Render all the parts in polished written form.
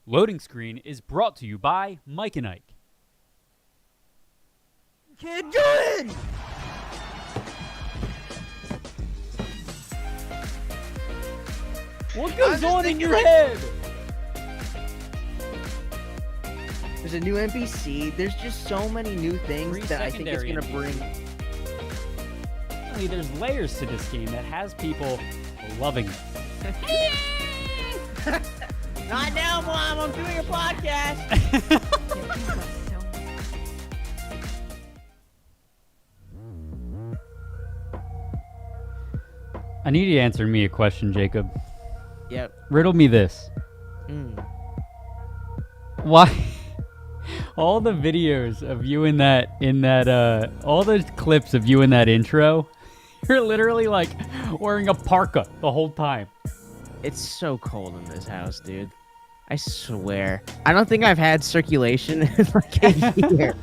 Loading screen is brought to you by Mike and Ike. Kid, good! What goes on in your head? There's a new NPC. There's just so many new things Free that I think it's secondary gonna bring. Apparently, there's layers to this game that has people loving it. Not now, Mom. I'm doing a podcast. I need you to answer me a question, Jacob. Yep. Riddle me this. Why? All the videos of you in that, all those clips of you in that intro, you're literally like wearing a parka the whole time. It's so cold in this house, dude. I swear. I don't think I've had circulation in like a year.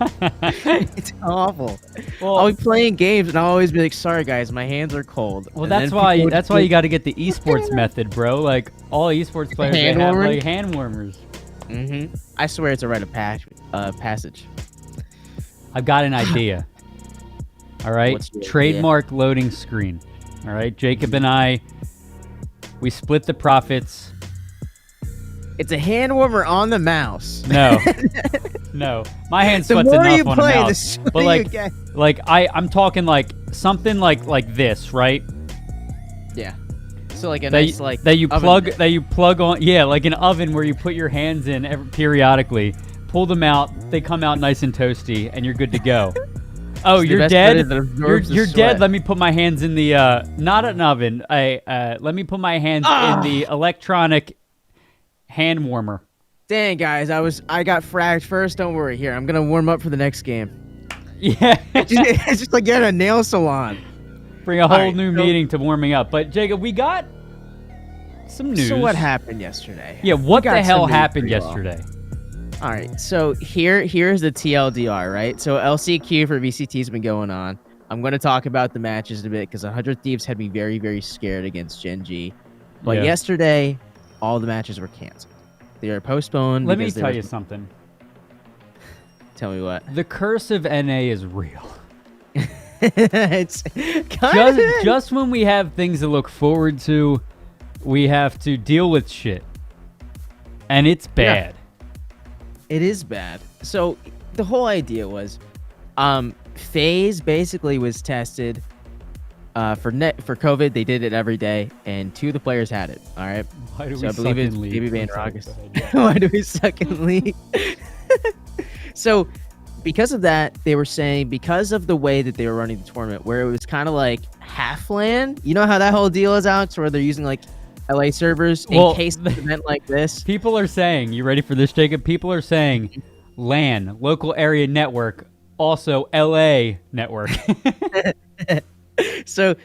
It's awful. Well, I'll be playing games and I'll always be like, sorry guys, my hands are cold. well, And that's then why people that's would why be you got to get the esports method, bro. Like all esports players, they Hand have warmers? like hand warmers. I swear it's a rite of passage. I've got an idea. All right, What's your idea? trademark loading screen. All right, Jacob and I, we split the profits. It's a hand warmer on the mouse. No, no, my hand The sweats more enough you on play, a the mouse. But sweaty like, you get. I'm talking like something like this, right? Yeah. So like a That nice you, like that you oven plug mitt. that you plug on, yeah, like an oven where you put your hands in periodically, pull them out, they come out nice and toasty, and you're good to go. Oh, It's the you're best part dead. is it absorbs the You're sweat. dead. Let me put my hands in the not an oven. Let me put my hands in the electronic hand warmer. Dang guys, I got fragged first. Don't worry. Here, I'm gonna warm up for the next game. Yeah, It's just like you're at a nail salon. bring a whole Alright, new so- meeting to warming up. But Jacob, we got some news. So what happened yesterday? Yeah, what We got the hell some news happened for y'all. yesterday? All right, so here's the TLDR, right? So LCQ for VCT has been going on. I'm going to talk about the matches a bit because 100 Thieves had me very, very scared against Gen G. But Yeah. yesterday, all the matches were canceled. They were postponed. Let me because there tell was- you something. Tell me what. The curse of NA is real. It's kind of Just when we have things to look forward to, we have to deal with shit. And it's bad. It is bad. So the whole idea was, FaZe basically was tested for COVID. They did it every day, and 2 of the players had it. All right. Why do So we I believe suck it's in league? BB Bane I'm sorry, Rockets. go ahead, yeah. Why do we suck in league? So because of that, they were saying because of the way that they were running the tournament, where it was kind of like half land. You know how that whole deal is, Alex, where they're using like LA servers in Well, case of an event like this. People are saying, you ready for this, Jacob? People are saying LAN, local area network, also LA network. So,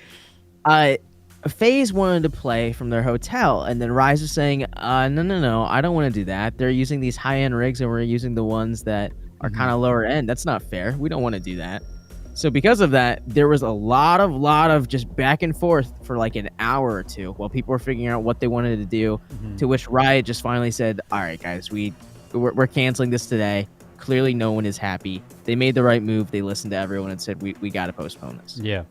FaZe wanted to play from their hotel, and then Rise was saying, no, I don't want to do that. They're using these high-end rigs, and we're using the ones that are kind of lower end. That's not fair. We don't want to do that. So because of that, there was a lot of just back and forth for like an hour or two while people were figuring out what they wanted to do, to which Riot just finally said, all right, guys, we're canceling this today. Clearly no one is happy. They made the right move. They listened to everyone and said, we got to postpone this. Yeah.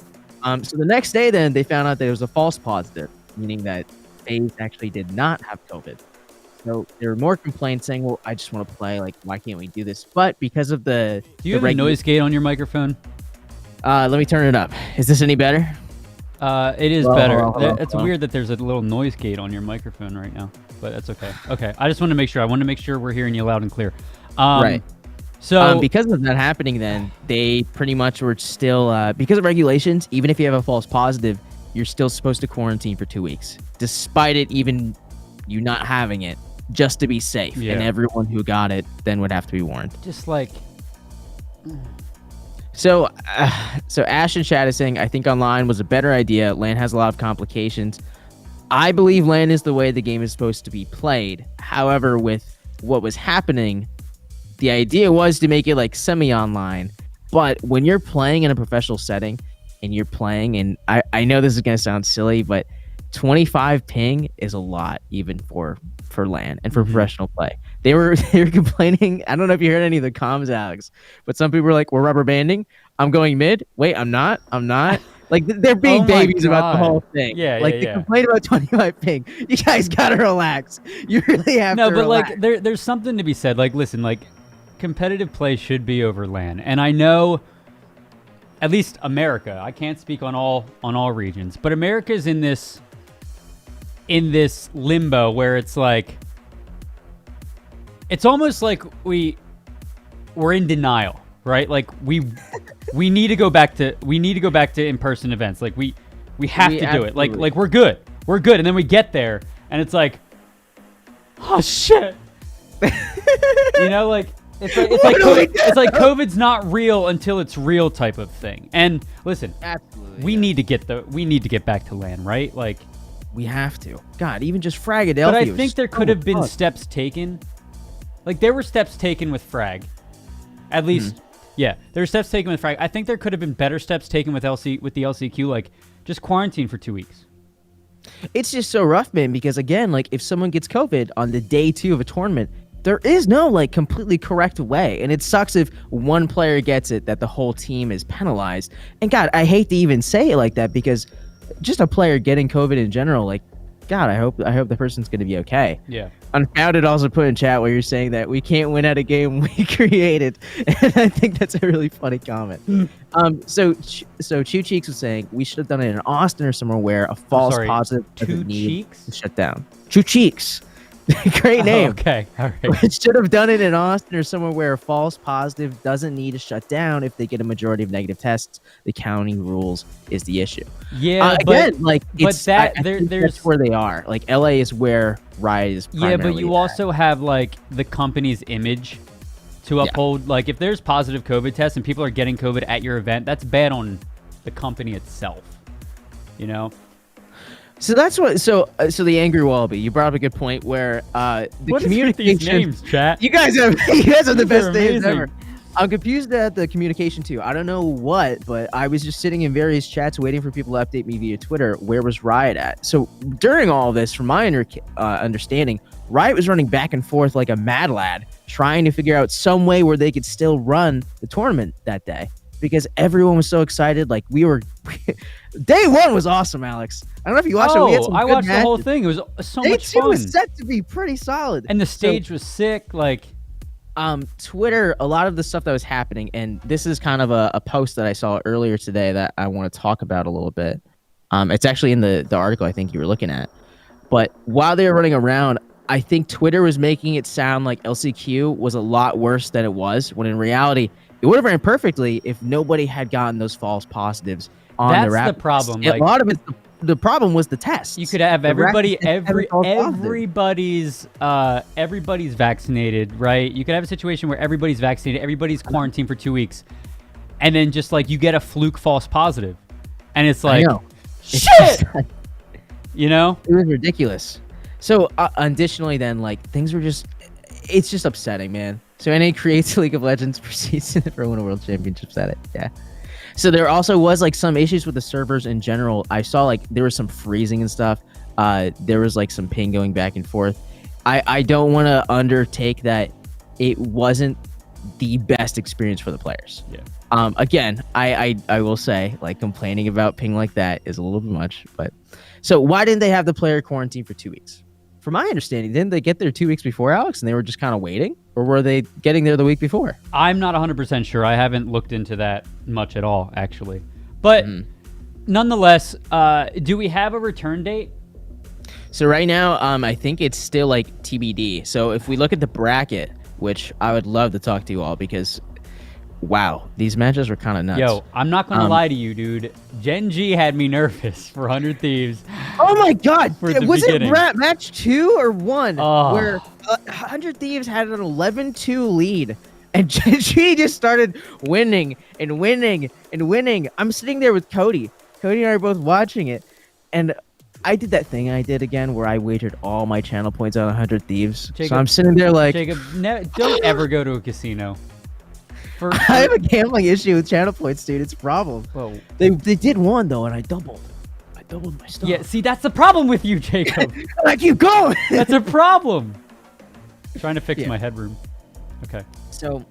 So the next day, then they found out that it was a false positive, meaning that FaZe actually did not have COVID. So there were more complaints saying, "Well, I just want to play. Like, why can't we do this?" But because of Do you have a noise gate on your microphone? let me turn it up. Is this any better? It is Well, better. hold on, It's hold on. weird that there's a little noise gate on your microphone right now, but that's okay. Okay, I just want to make sure. I want to make sure we're hearing you loud and clear. Right. So Because of that happening, then they pretty much were still because of regulations. Even if you have a false positive, you're still supposed to quarantine for 2 weeks, despite it even you not having it, just to be safe. Yeah. And everyone who got it then would have to be warned. just like So Ash in chat is saying, I think online was a better idea. LAN has a lot of complications. I believe LAN is the way the game is supposed to be played. However, with what was happening, the idea was to make it like semi-online. But when you're playing in a professional setting and you're playing, and I know this is going to sound silly, but 25 ping is a lot even for for LAN and for professional play. They were complaining. I don't know if you heard any of the comms, Alex, but some people were like, "We're rubber banding. I'm going mid. Wait, I'm not. I'm not." Like they're being babies about the whole thing. Yeah, like they complain about 25 ping. You guys gotta relax. You really have to. No, but relax. like there's something to be said. Like, listen, like competitive play should be over LAN, and I know, at least America. I can't speak on all regions, but America's in this limbo where it's like, it's almost like we're in denial, right? Like we need to go back to in-person events. Like we have to do it. Like we're good, and then we get there, and it's like, oh shit, you know, like it's like COVID's not real until it's real type of thing. And listen, absolutely, we need to get back to LAN, right? Like we have to. God, even just Fragadelphia. But I think there could have been steps taken. Like there were steps taken with Frag, at least. Yeah, there were steps taken with Frag. I think there could have been better steps taken with the LCQ, like just quarantine for 2 weeks. It's just so rough, man, because again, like if someone gets COVID on the day 2 of a tournament, there is no like completely correct way. And it sucks if one player gets it that the whole team is penalized. And God, I hate to even say it like that, because just a player getting COVID in general, like, God, I hope the person's going to be okay. Yeah. Unfounded also put in chat where you're saying that we can't win at a game we created, and I think that's a really funny comment. So Chew Cheeks was saying we should have done it in Austin or somewhere where a false positive doesn't need to shut down. Chew Cheeks. Great name. Okay, all right. We should have done it in Austin or somewhere where a false positive doesn't need to shut down if they get a majority of negative tests. The county rules is the issue. Yeah, again, like but I think that's where they are. Like LA is where Riot is primarily. Yeah, but you also have like the company's image to uphold. Like if there's positive COVID tests and people are getting COVID at your event, that's bad on the company itself. You know. So that's what. So the Angry Wallaby, you brought up a good point where the communication. These names, chat? You guys have the best names ever. I'm confused at the communication too. I don't know what, but I was just sitting in various chats waiting for people to update me via Twitter. Where was Riot at? So during all of this, from my understanding, Riot was running back and forth like a mad lad, trying to figure out some way where they could still run the tournament that day, because everyone was so excited. Like we were. Day 1 was awesome, Alex. I don't know if you watched it. We had some I watched matches. the whole thing. It was so much fun. Day 2 was set to be pretty solid. And the stage was sick. Like, Twitter, a lot of the stuff that was happening, and this is kind of a post that I saw earlier today that I want to talk about a little bit. It's actually in the article I think you were looking at. But while they were running around, I think Twitter was making it sound like LCQ was a lot worse than it was, when in reality, it would have ran perfectly if nobody had gotten those false positives. That's the problem. Like, a lot of it, the problem was the test. You could have everybody's vaccinated, right? You could have a situation where everybody's vaccinated, everybody's quarantined for 2 weeks, and then just like you get a fluke false positive, and it's like, shit, you know, it was ridiculous. So additionally, then like things were it's just upsetting, man. So NA creates League of Legends per season for one of World Championships at it, yeah. So there also was like some issues with the servers in general. I saw like there was some freezing and stuff. There was like some ping going back and forth. I don't want to undertake that it wasn't the best experience for the players. Yeah. Again, I will say like complaining about ping like that is a little bit much. But so why didn't they have the player quarantine for 2 weeks? From my understanding, didn't they get there 2 weeks before, Alex, and they were just kind of waiting? Or were they getting there the week before? I'm not 100% sure. I haven't looked into that much at all, actually. But nonetheless, do we have a return date? So right now, I think it's still like TBD. So if we look at the bracket, which I would love to talk to you all, because wow, these matches were kind of nuts. Yo, I'm not going to lie to you, dude. Gen G had me nervous for 100 Thieves. Oh my God. Was beginning. It match 2 or 1 where 100 Thieves had an 11-2 lead and Gen G just started winning and winning and winning. I'm sitting there with Cody. Cody and I are both watching it, and I did that thing I did again where I wagered all my channel points on 100 Thieves. Jacob, so I'm sitting there like... Jacob, don't ever go to a casino. I have a gambling issue with channel points, dude. It's a problem. Whoa. They did 1 though, and I doubled. doubled my stuff. Yeah, see, that's the problem with you, Jacob. I keep going. That's a problem. Trying to fix my headroom. Okay. So,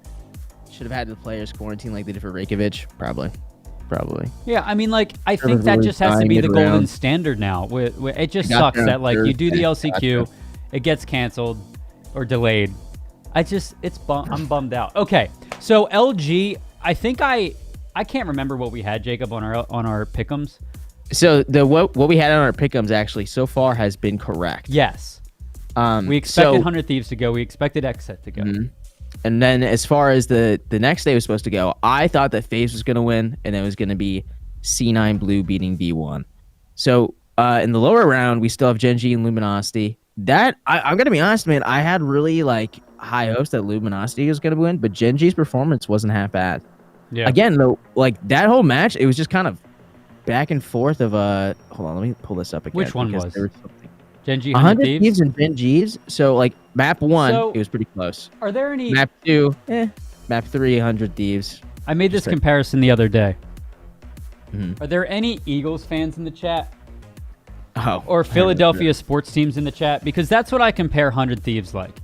should have had the players quarantine like they did for Reykjavik. Probably. Yeah, I mean, like, I think that just has to be the golden standard now. It just sucks that, like, you do the LCQ, it gets canceled or delayed. I'm bummed out. Okay, so LG, I think I can't remember what we had, Jacob, on our pick'ems. So what we had on our pick'ems actually so far has been correct. Yes. We expected 100 Thieves to go. We expected Xset to go. Mm-hmm. And then as far as the next day was supposed to go, I thought that FaZe was going to win, and it was going to be C9 Blue beating V1. So in the lower round, we still have Genji and Luminosity. That I'm going to be honest, man, I had really like high hopes that Luminosity was going to win, but Genji's performance wasn't half bad. Yeah. Again, though, like that whole match, it was just kind of back and forth of hold on, let me pull this up again. Which one was? Genji 100 Thieves and Genji's. So like map 1, it was pretty close. Are there any map 2? Map 3, 100 Thieves. I made this comparison the other day. Mm-hmm. Are there any Eagles fans in the chat? Or Philadelphia sports teams in the chat? Because that's what I compare 100 Thieves like.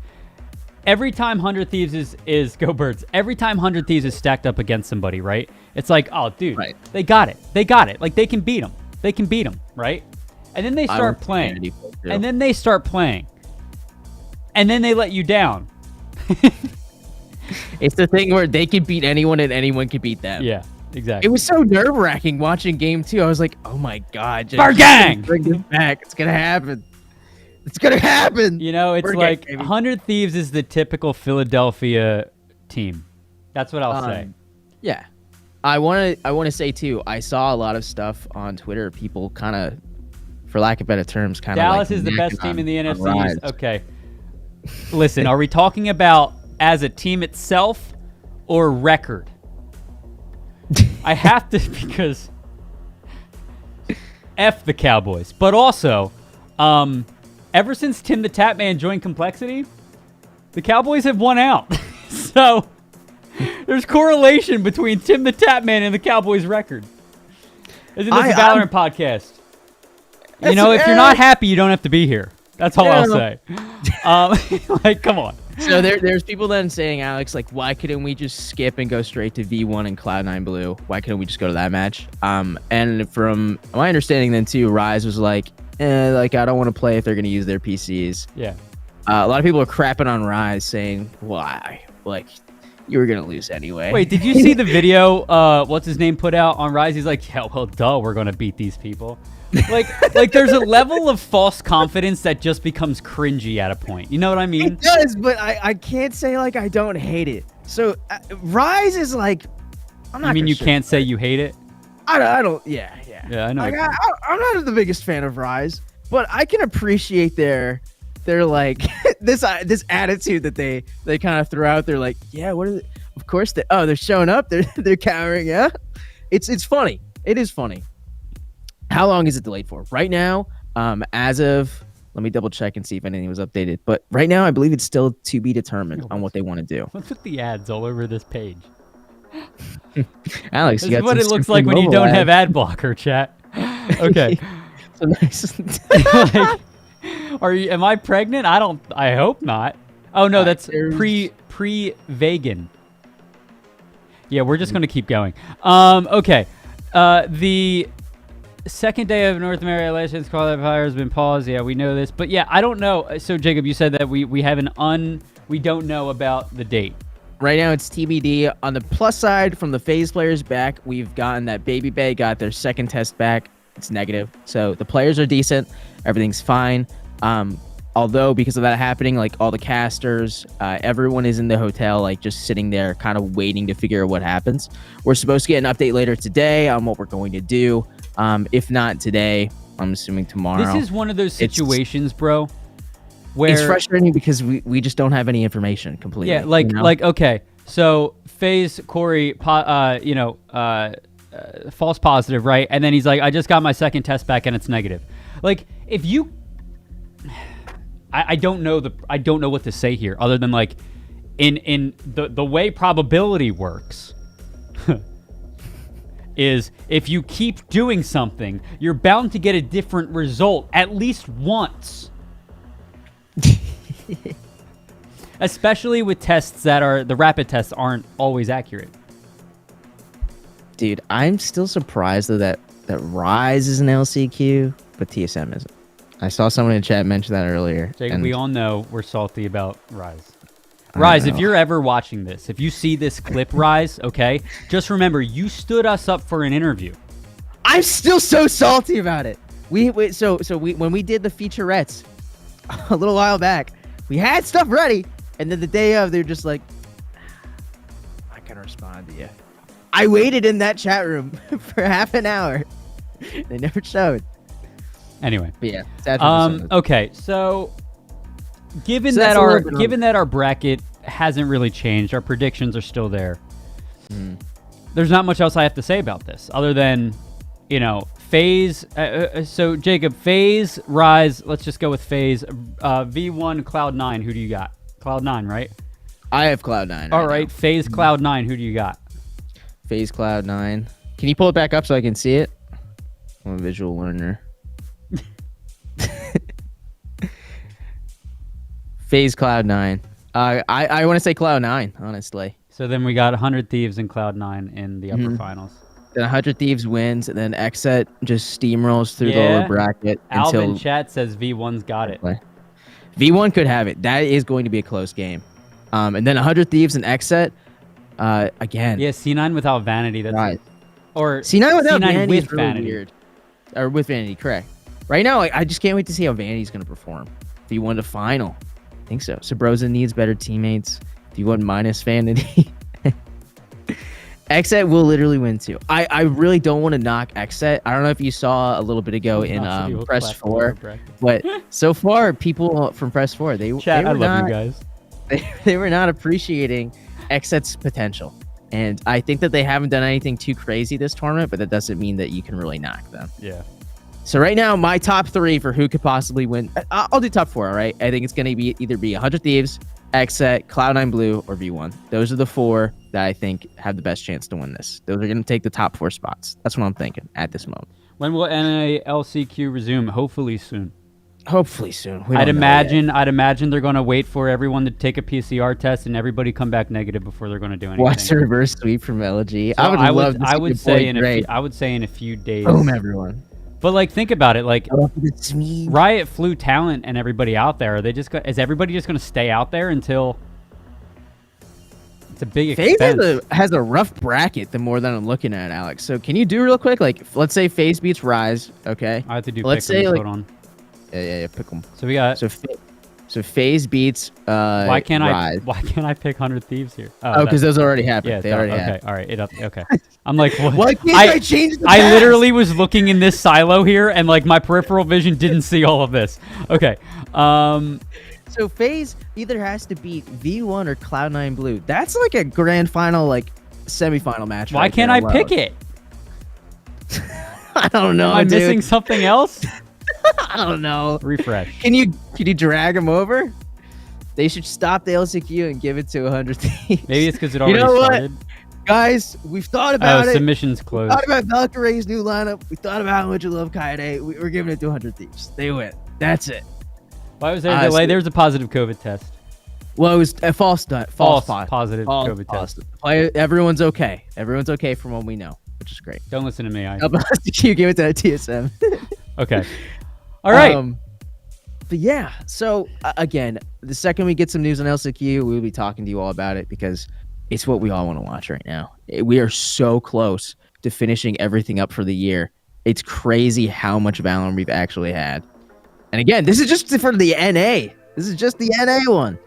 Every time 100 Thieves is go Birds. Every time 100 Thieves is stacked up against somebody, right? It's like, oh, dude, they got it. They got it. Like, they can beat them, right? And then they start playing. And then they start playing. And then they let you down. It's the thing where they can beat anyone and anyone can beat them. Yeah, exactly. It was so nerve-wracking watching game 2. I was like, oh my God. Bargang! Bring this back. It's going to happen. It's going to happen. You know, it's like 100 Thieves is the typical Philadelphia team. That's what I'll say. Yeah. I want to say, too, I saw a lot of stuff on Twitter. People kind of, for lack of better terms, kind of Dallas is the best team in the NFC East. Okay. Listen, are we talking about as a team itself or record? I have to, because F the Cowboys. But also, ever since Tim the Tatman joined Complexity, the Cowboys have won out. So there's correlation between Tim the Tatman and the Cowboys record. Isn't this a Valorant podcast? You know, if you're not happy, you don't have to be here. That's all I'll say. Like, come on. So there's people then saying, Alex, like, why couldn't we just skip and go straight to V1 and Cloud9 Blue? Why couldn't we just go to that match? And from my understanding then too, Rise was like, like, I don't want to play if they're going to use their PCs. Yeah. A lot of people are crapping on Rise saying, why? Like, you were going to lose anyway. Wait, did you see the video what's his name put out on Rise? He's like, yeah, well, duh, we're going to beat these people. like there's a level of false confidence that just becomes cringy at a point. You know what I mean? It does, but I can't say like I don't hate it. So Rise is like, I'm not. I mean, you can't say you hate it. I don't. Yeah, I know. Like, I'm not the biggest fan of Rise, but I can appreciate their like this attitude that they kind of throw out. They're like, yeah, what is it? Of course they're showing up. They're cowering. Yeah, it's funny. It is funny. How long is it delayed for? Right now, as of, let me double check and see if anything was updated. But right now, I believe it's still to be determined on what they want to do. What's with the ads all over this page? Alex, this is what it looks like when you don't have ad blocker, chat. Okay. So nice. Like, am I pregnant? I hope not. Oh no, that's pre-vegan. Yeah, we're just gonna keep going. Okay. The second day of North America Legends qualifier has been paused. Yeah, we know this, but yeah, I don't know. So Jacob, you said that we have we don't know about the date. Right now it's TBD. On the plus side, from the FaZe players back, we've gotten that Baby Bay got their second test back. It's negative, so the players are decent. Everything's fine. Although because of that happening, like all the casters, everyone is in the hotel, like just sitting there, kind of waiting to figure out what happens. We're supposed to get an update later today on what we're going to do. If not today, I'm assuming tomorrow. This is one of those situations, bro, where it's frustrating because we just don't have any information completely. Yeah, like okay, so FaZe Corey, false positive, right? And then he's like, I just got my second test back and it's negative. Like, if you, I don't know what to say here other than like, in the way probability works. is if you keep doing something, you're bound to get a different result at least once. Especially with tests that are, the rapid tests aren't always accurate. Dude, I'm still surprised though that Rise is an LCQ, but TSM isn't. I saw someone in chat mention that earlier. Jake, we all know we're salty about Rise. Rise, if you're ever watching this, if you see this clip, Rise, okay, just remember, you stood us up for an interview. I'm still so salty about it. We when we did the featurettes a little while back, we had stuff ready, and then the day of, they're just like, I can respond to you. I waited in that chat room for half an hour. They never showed. Anyway, but yeah. Okay, so given that our bracket hasn't really changed, our predictions are still there. There's not much else I have to say about this, other than, you know, FaZe. So Jacob, FaZe, Rise. Let's just go with FaZe. V1, Cloud9. Who do you got? Cloud9, right? I have Cloud9. All right, FaZe, Cloud9. Who do you got? FaZe, Cloud9. Can you pull it back up so I can see it? I'm a visual learner. FaZe, Cloud9. I want to say Cloud9, honestly. So then we got 100 Thieves and Cloud9 in the upper finals. Then 100 Thieves wins, and then Xset just steamrolls through the lower bracket until... Alvin chat says V1's got it. V1 could have it. That is going to be a close game. And then 100 Thieves and Xset, again. Yeah, C9 without Vanity. That's right. Or C9 without C9 Vanity with is really Vanity. Weird. Or with Vanity, correct. Right now, I just can't wait to see how Vanity's going to perform. V1 to final. I think so. Sabrosa needs better teammates. V1 minus Vanity. Xset will literally win too. I really don't want to knock Xset. I don't know if you saw a little bit ago in Press 4, but so far people from Press 4 they were I love not, you guys. They were not appreciating Xset's potential, and I think that they haven't done anything too crazy this tournament, but that doesn't mean that you can really knock them. Yeah. So right now, my top 3 for who could possibly win. I'll do top 4. All right. I think it's going to be either 100 Thieves, Xset, Cloud9 Blue, or V1. Those are the 4 that I think have the best chance to win this. Those are going to take the top 4 spots. That's what I'm thinking at this moment. When will NA LCQ resume? Hopefully soon. Hopefully soon. I'd imagine they're going to wait for everyone to take a PCR test and everybody come back negative before they're going to do anything. Watch the reverse sweep from LG. So I would say in a few days. Boom, everyone. But like, think about it. Like, Riot flew talent and everybody out there. Are they just is everybody just going to stay out there until it's a big expense? FaZe has a rough bracket. The more that I'm looking at, Alex. So can you do real quick? Like, let's say FaZe beats Rise. Okay. I have to do. Let's say hold on. Yeah, pick them. So we got. So FaZe beats. Why can't Rise. Why can't I pick 100 Thieves here? Oh, because those already happened. Yeah, they already happened. Okay, all right. Okay. I'm like, what? Why can't I change the I literally was looking in this silo here, and like my peripheral vision didn't see all of this. Okay. So FaZe either has to beat V1 or Cloud9 Blue. That's like a grand final, like semifinal match. Why can't I pick it? I don't know. Am I missing something else? I don't know. Refresh. Can you drag them over? They should stop the LCQ and give it to 100 Thieves. Maybe it's because it already started. Guys, we've thought about it. Submissions closed. We thought about Valkyrie's new lineup. We thought about how much you love Kaede. We're giving it to 100 Thieves. They win. That's it. Why was there a delay? There was a positive COVID test. Well, it was a false positive COVID test. Everyone's okay. Everyone's okay from what we know, which is great. Don't listen to me. You give it to TSM. Okay. All right. But yeah, so again, the second we get some news on LCQ, we'll be talking to you all about it because it's what we all want to watch right now. We are so close to finishing everything up for the year. It's crazy how much Valorant we've actually had. And again, this is just for the NA. This is just the NA one.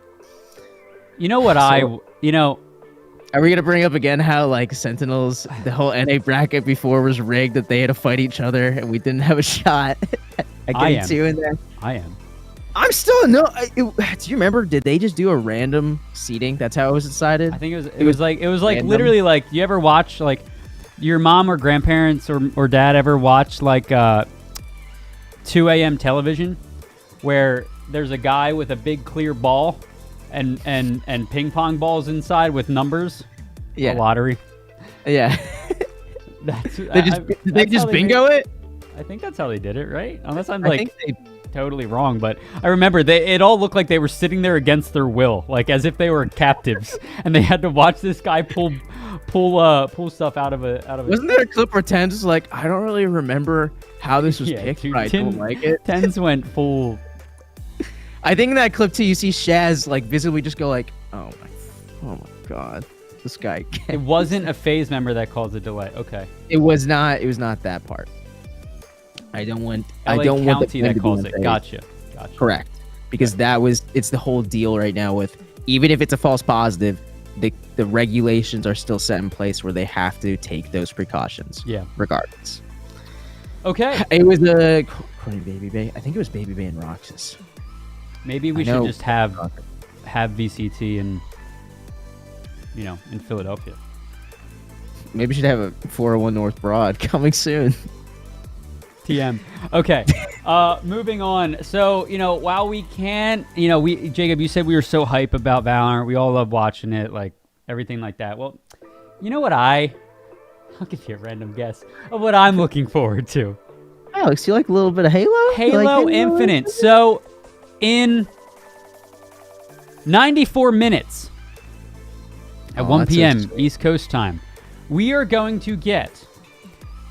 You know what Are we going to bring up again how, like, Sentinels, the whole NA bracket before was rigged, that they had to fight each other and we didn't have a shot at getting 2 in there? I am. I'm still no. Do you remember? Did they just do a random seating? That's how it was decided. I think it was like literally like, you ever watch, like, your mom or grandparents or dad ever watch like 2 a.m. television where there's a guy with a big clear ball and ping pong balls inside with numbers? Yeah. A lottery. Yeah. Did they just how bingo it? I think that's how they did it, right? Unless I'm I like think they totally wrong, but I remember it all looked like they were sitting there against their will, like as if they were captives, and they had to watch this guy pull stuff out of a. Wasn't there a clip where Tens was like, I don't really remember how this was picked, dude, but I don't like it. Tens went full. I think in that clip too, you see Shaz like visibly just go like, oh my god, this guy. It wasn't a phase member that caused the delay. Okay. It was not. It was not that part. I don't want. LA I don't want the County that to be calls in it. phase. Gotcha. Correct. Because it's the whole deal right now with, even if it's a false positive, the regulations are still set in place where they have to take those precautions. Yeah. Regardless. Okay. It was according to Baby Bay. I think it was Baby Bay and Roxas. Maybe we should just have VCT in Philadelphia. Maybe we should have a 401 North Broad coming soon. TM. Okay. Moving on. So, while we can, Jacob, you said we were so hype about Valorant. We all love watching it, like everything like that. Well, you know what I'll give you a random guess of what I'm looking forward to. Alex, you like a little bit of Halo? Halo Infinite. So, in 94 minutes at 1 p.m. East Coast time, we are going to get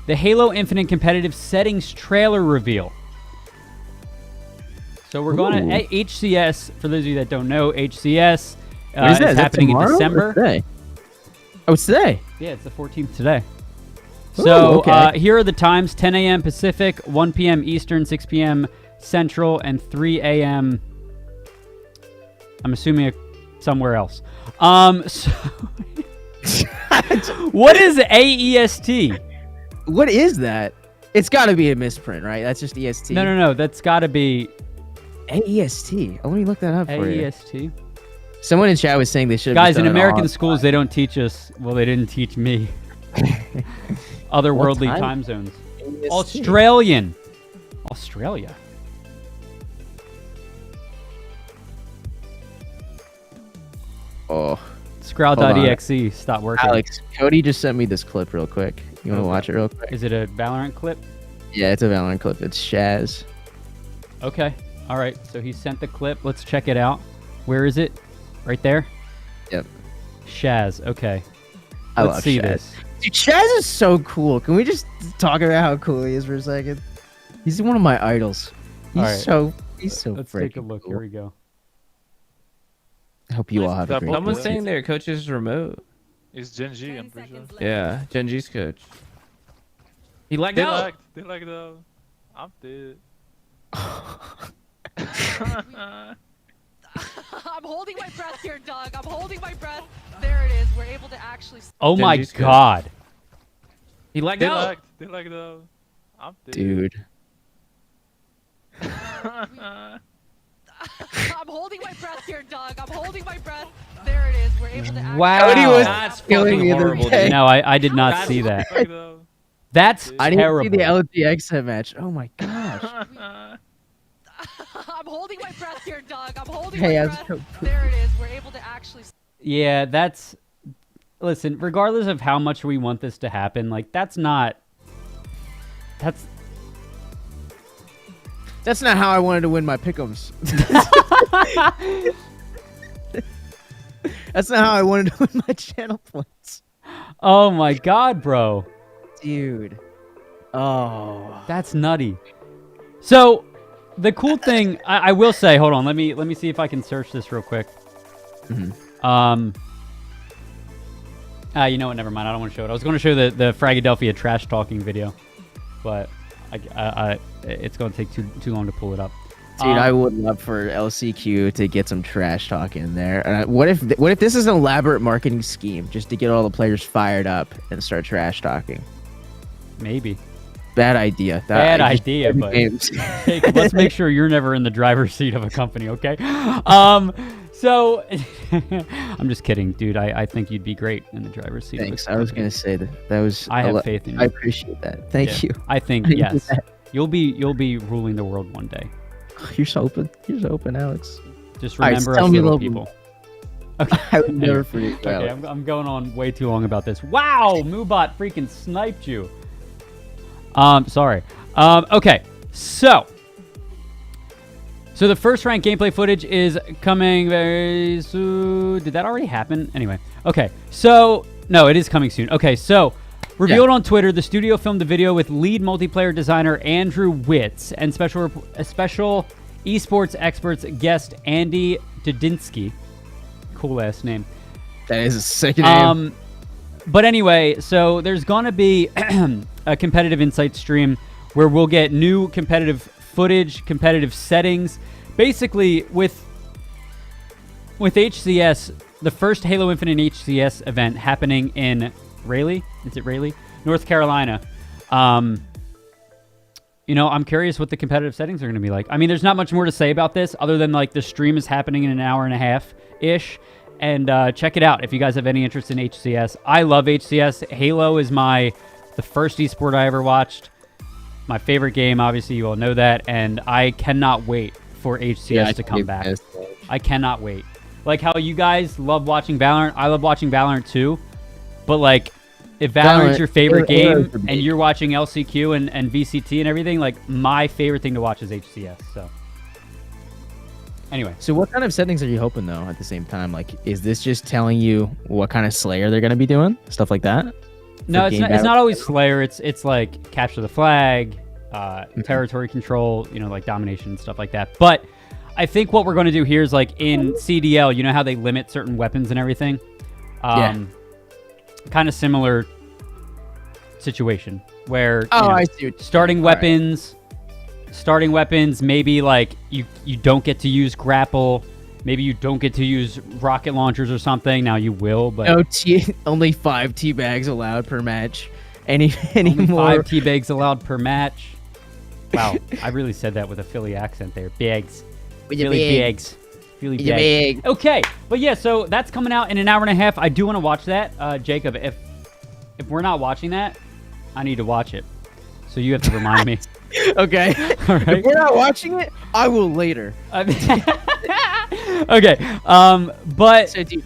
the Halo Infinite competitive settings trailer reveal. So we're going to HCS. For those of you that don't know, HCS is happening in December. Today? Oh, it's today. Yeah, it's the 14th today. So okay. Here are the times: 10 a.m. Pacific, 1 p.m. Eastern, 6 p.m. Central, and 3 a.m. I'm assuming somewhere else. So what is AEST? What is that? It's got to be a misprint, right? That's just EST. No. That's got to be AEST. Let me look that up for you. AEST. Someone in chat was saying they should. Guys, in American schools, they don't teach us. Well, they didn't teach me. Otherworldly time zones. AEST? Australia. Oh. Scrowl.exe. Stop working. Alex, Cody just sent me this clip real quick. You want to watch it real quick? Is it a Valorant clip? Yeah, it's a Valorant clip. It's Shaz. Okay. All right. So he sent the clip. Let's check it out. Where is it? Right there? Yep. Shaz. Okay. I Let's love see Shaz. this. Dude, Shaz is so cool. Can we just talk about how cool he is for a second? He's one of my idols. He's so Let's take a look. Cool. Here we go. I hope you all have a great Someone's day. saying their coach is remote. It's Gen G, I'm pretty sure. Yeah, Gen G's coach. He lagged They out. lagged. They lagged though. I'm dead. I'm holding my breath here, Doug. I'm holding my breath. There it is. We're able to actually. Oh my Genji's good. God. He lagged They out. lagged. They lagged though. I'm dead. Dude. I'm holding my breath here, Doug. I'm holding my breath. There it is. We're able to actually. Wow. Cody was That's killing fucking me the other horrible, day. dude. No, I did not That's- see that. Lagged though. That's I didn't see the terrible. LGX match. Oh my gosh. I'm holding my breath here, Doug. I'm holding Hey, my I breath. was There it is. We're able to actually. Yeah, that's. Listen, regardless of how much we want this to happen, like that's not. That's not how I wanted to win my pick'ems. That's not how I wanted to win my channel points. Oh my God, bro. Dude. Oh. That's nutty. So, the cool thing, I will say, hold on, let me see if I can search this real quick. Mhm. You know what? Never mind. I don't want to show it. I was going to show the Fragadelphia trash talking video, but it's going to take too long to pull it up. Dude, I would love for LCQ to get some trash talk in there. What if this is an elaborate marketing scheme just to get all the players fired up and start trash talking? Maybe. Bad idea. Bad idea, but Jacob, let's make sure you're never in the driver's seat of a company, okay? So I'm just kidding, dude. I think you'd be great in the driver's seat. Thanks. I was gonna say that was. I have faith in you. I appreciate that. Thank you. I think I knew yes. that. You'll be ruling the world one day. You're so open. You're so open, Alex. Just All right, remember so tell us me a little little- people. Okay. I would never forget. Okay, I'm going on way too long about this. Wow, Moobot freaking sniped you. Sorry. Okay, so the first ranked gameplay footage is coming very soon. Did that already happen? Anyway, okay, so no, it is coming soon. Okay, so revealed on Twitter, the studio filmed a video with lead multiplayer designer Andrew Witz and special esports experts guest Andy Dudinsky. Cool ass name. That is a sick name. But anyway, so there's going to be a competitive insight stream where we'll get new competitive footage, competitive settings. Basically, with HCS, the first Halo Infinite HCS event happening in Raleigh, is it Raleigh? North Carolina. You know, I'm curious what the competitive settings are going to be like. I mean, there's not much more to say about this other than like the stream is happening in an hour and a half-ish. And check it out if you guys have any interest in HCS. I love HCS. Halo is the first esport I ever watched. My favorite game, obviously, you all know that. And I cannot wait for HCS to come back. I cannot wait. Like how you guys love watching Valorant. I love watching Valorant too. But like, if Valorant's your favorite game and you're watching LCQ and VCT and everything, like my favorite thing to watch is HCS. So. Anyway. So what kind of settings are you hoping, though, at the same time? Like, is this just telling you what kind of Slayer they're going to be doing? Stuff like that? No, it's not always Slayer. It's like capture the flag, territory control, you know, like domination and stuff like that. But I think what we're going to do here is like in CDL, you know how they limit certain weapons and everything? Kind of similar situation where I see starting weapons... Starting weapons, maybe like you don't get to use grapple. Maybe you don't get to use rocket launchers or something. Now you will, but only 5 teabags allowed per match. Any only more? 5 teabags allowed per match. Wow, I really said that with a Philly accent there. Bags, Philly bags, Philly bags. Okay, but yeah, so that's coming out in an hour and a half. I do want to watch that, Jacob. If we're not watching that, I need to watch it. So you have to remind me. Okay. All right. If we're not watching it, I will later. Okay. But So, dude,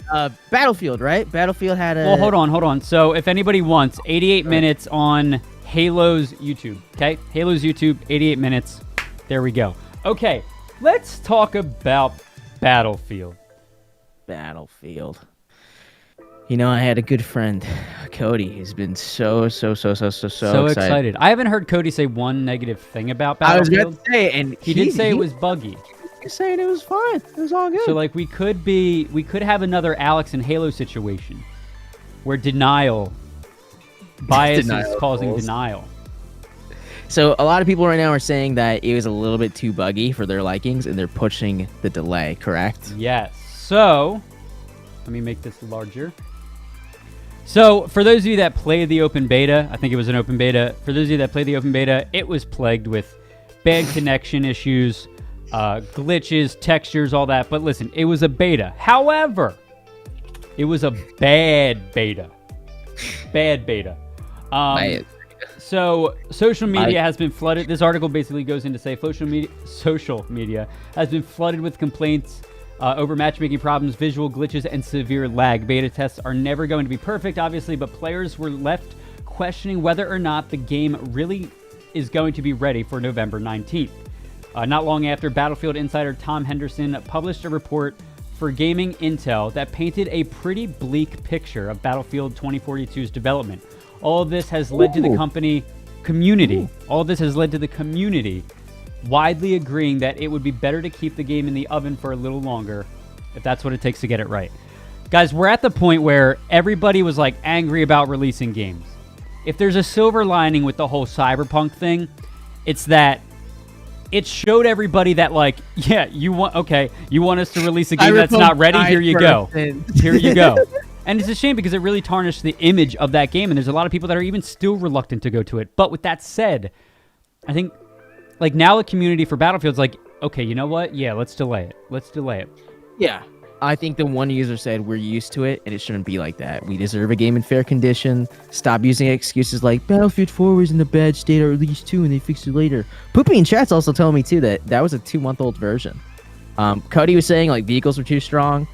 Battlefield, right? Battlefield had a. Well, hold on. So, if anybody wants, 88 minutes on Halo's YouTube. Okay, Halo's YouTube, 88 minutes. There we go. Okay, let's talk about Battlefield. You know, I had a good friend, Cody, who's been so excited. I haven't heard Cody say one negative thing about Battlefield. I was about to say, and he did say it was buggy. He's saying it was fine. It was all good. So like we could have another Alex and Halo situation where bias is causing denial. So a lot of people right now are saying that it was a little bit too buggy for their likings, and they're pushing the delay. Correct? Yes. So let me make this larger. So, for those of you that played the open beta, I think it was an open beta. For those of you that played the open beta, it was plagued with bad connection issues, glitches, textures, all that. But listen, it was a beta. However, it was a bad beta. Bad beta. So, social media has been flooded. This article basically goes in to say social media has been flooded with complaints over matchmaking problems, visual glitches, and severe lag. Beta tests are never going to be perfect, obviously, but players were left questioning whether or not the game really is going to be ready for November 19th. Not long after, Battlefield insider Tom Henderson published a report for Gaming Intel that painted a pretty bleak picture of Battlefield 2042's development. All of this has led to the community widely agreeing that it would be better to keep the game in the oven for a little longer if that's what it takes to get it right. Guys, we're at the point where everybody was like angry about releasing games. If there's a silver lining with the whole Cyberpunk thing, it's that it showed everybody that like, yeah, you want us to release a game that's not ready? Here you go. Here you go. And it's a shame because it really tarnished the image of that game, and there's a lot of people that are even still reluctant to go to it. But with that said, I think like now the community for Battlefield's like, okay, you know what? Yeah, let's delay it. Yeah. I think the one user said we're used to it and it shouldn't be like that. We deserve a game in fair condition. Stop using excuses like Battlefield 4 was in a bad state at release 2 and they fixed it later. Poopy in chat's also telling me too that was a 2-month-old version. Cody was saying like vehicles were too strong.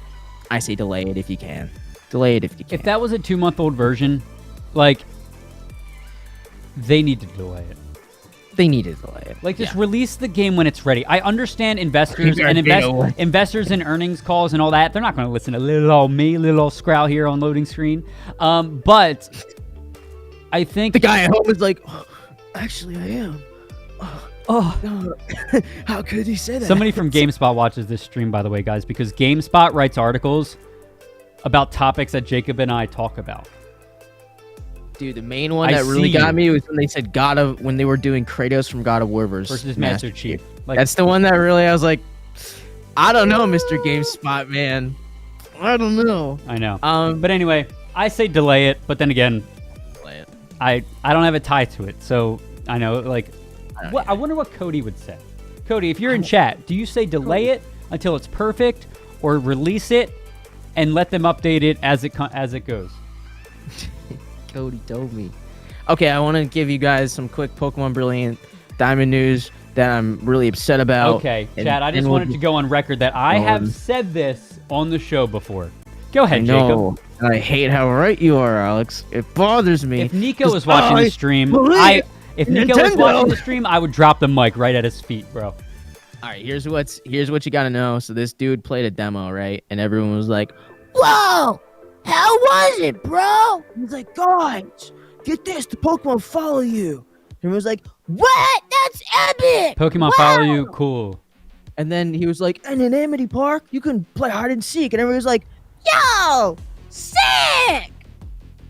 I say delay it if you can. Delay it if you can. If that was a 2-month-old version, like, they need to delay it. They need to delay it. Like, just release the game when it's ready. I understand investors and investors in earnings calls and all that. They're not going to listen to little old me, little old Scrowl here on loading screen. But I think the guy at home is like, oh, actually, I am. Oh, no. How could he say that? Somebody from GameSpot watches this stream, by the way, guys, because GameSpot writes articles about topics that Jacob and I talk about. Dude, the main one that really got me was when they said when they were doing Kratos from God of War versus Master Chief. Like, that's the one that really, I was like, I don't know, Mr. GameSpot, man. I don't know. I know. But anyway, I say delay it, but then again, delay it. I don't have a tie to it, so I know, like, I wonder what Cody would say. Cody, if you're in chat, do you say delay it until it's perfect, or release it and let them update it as it goes? Cody told me. Okay, I want to give you guys some quick Pokemon Brilliant Diamond news that I'm really upset about. Okay, Chad, I just wanted to go on record that I have said this on the show before. Go ahead, Jacob. I hate how right you are, Alex. It bothers me. If Nico was watching the stream, I would drop the mic right at his feet, bro. All right, here's what you got to know. So this dude played a demo, right? And everyone was like, "Whoa! How was it, bro?" He's like, "Guys, get this, the Pokemon follow you." And was like, "What? That's epic! Pokemon follow you, cool." And then he was like, "And in Amity Park, you can play hide and seek." And everybody was like, "Yo, sick!"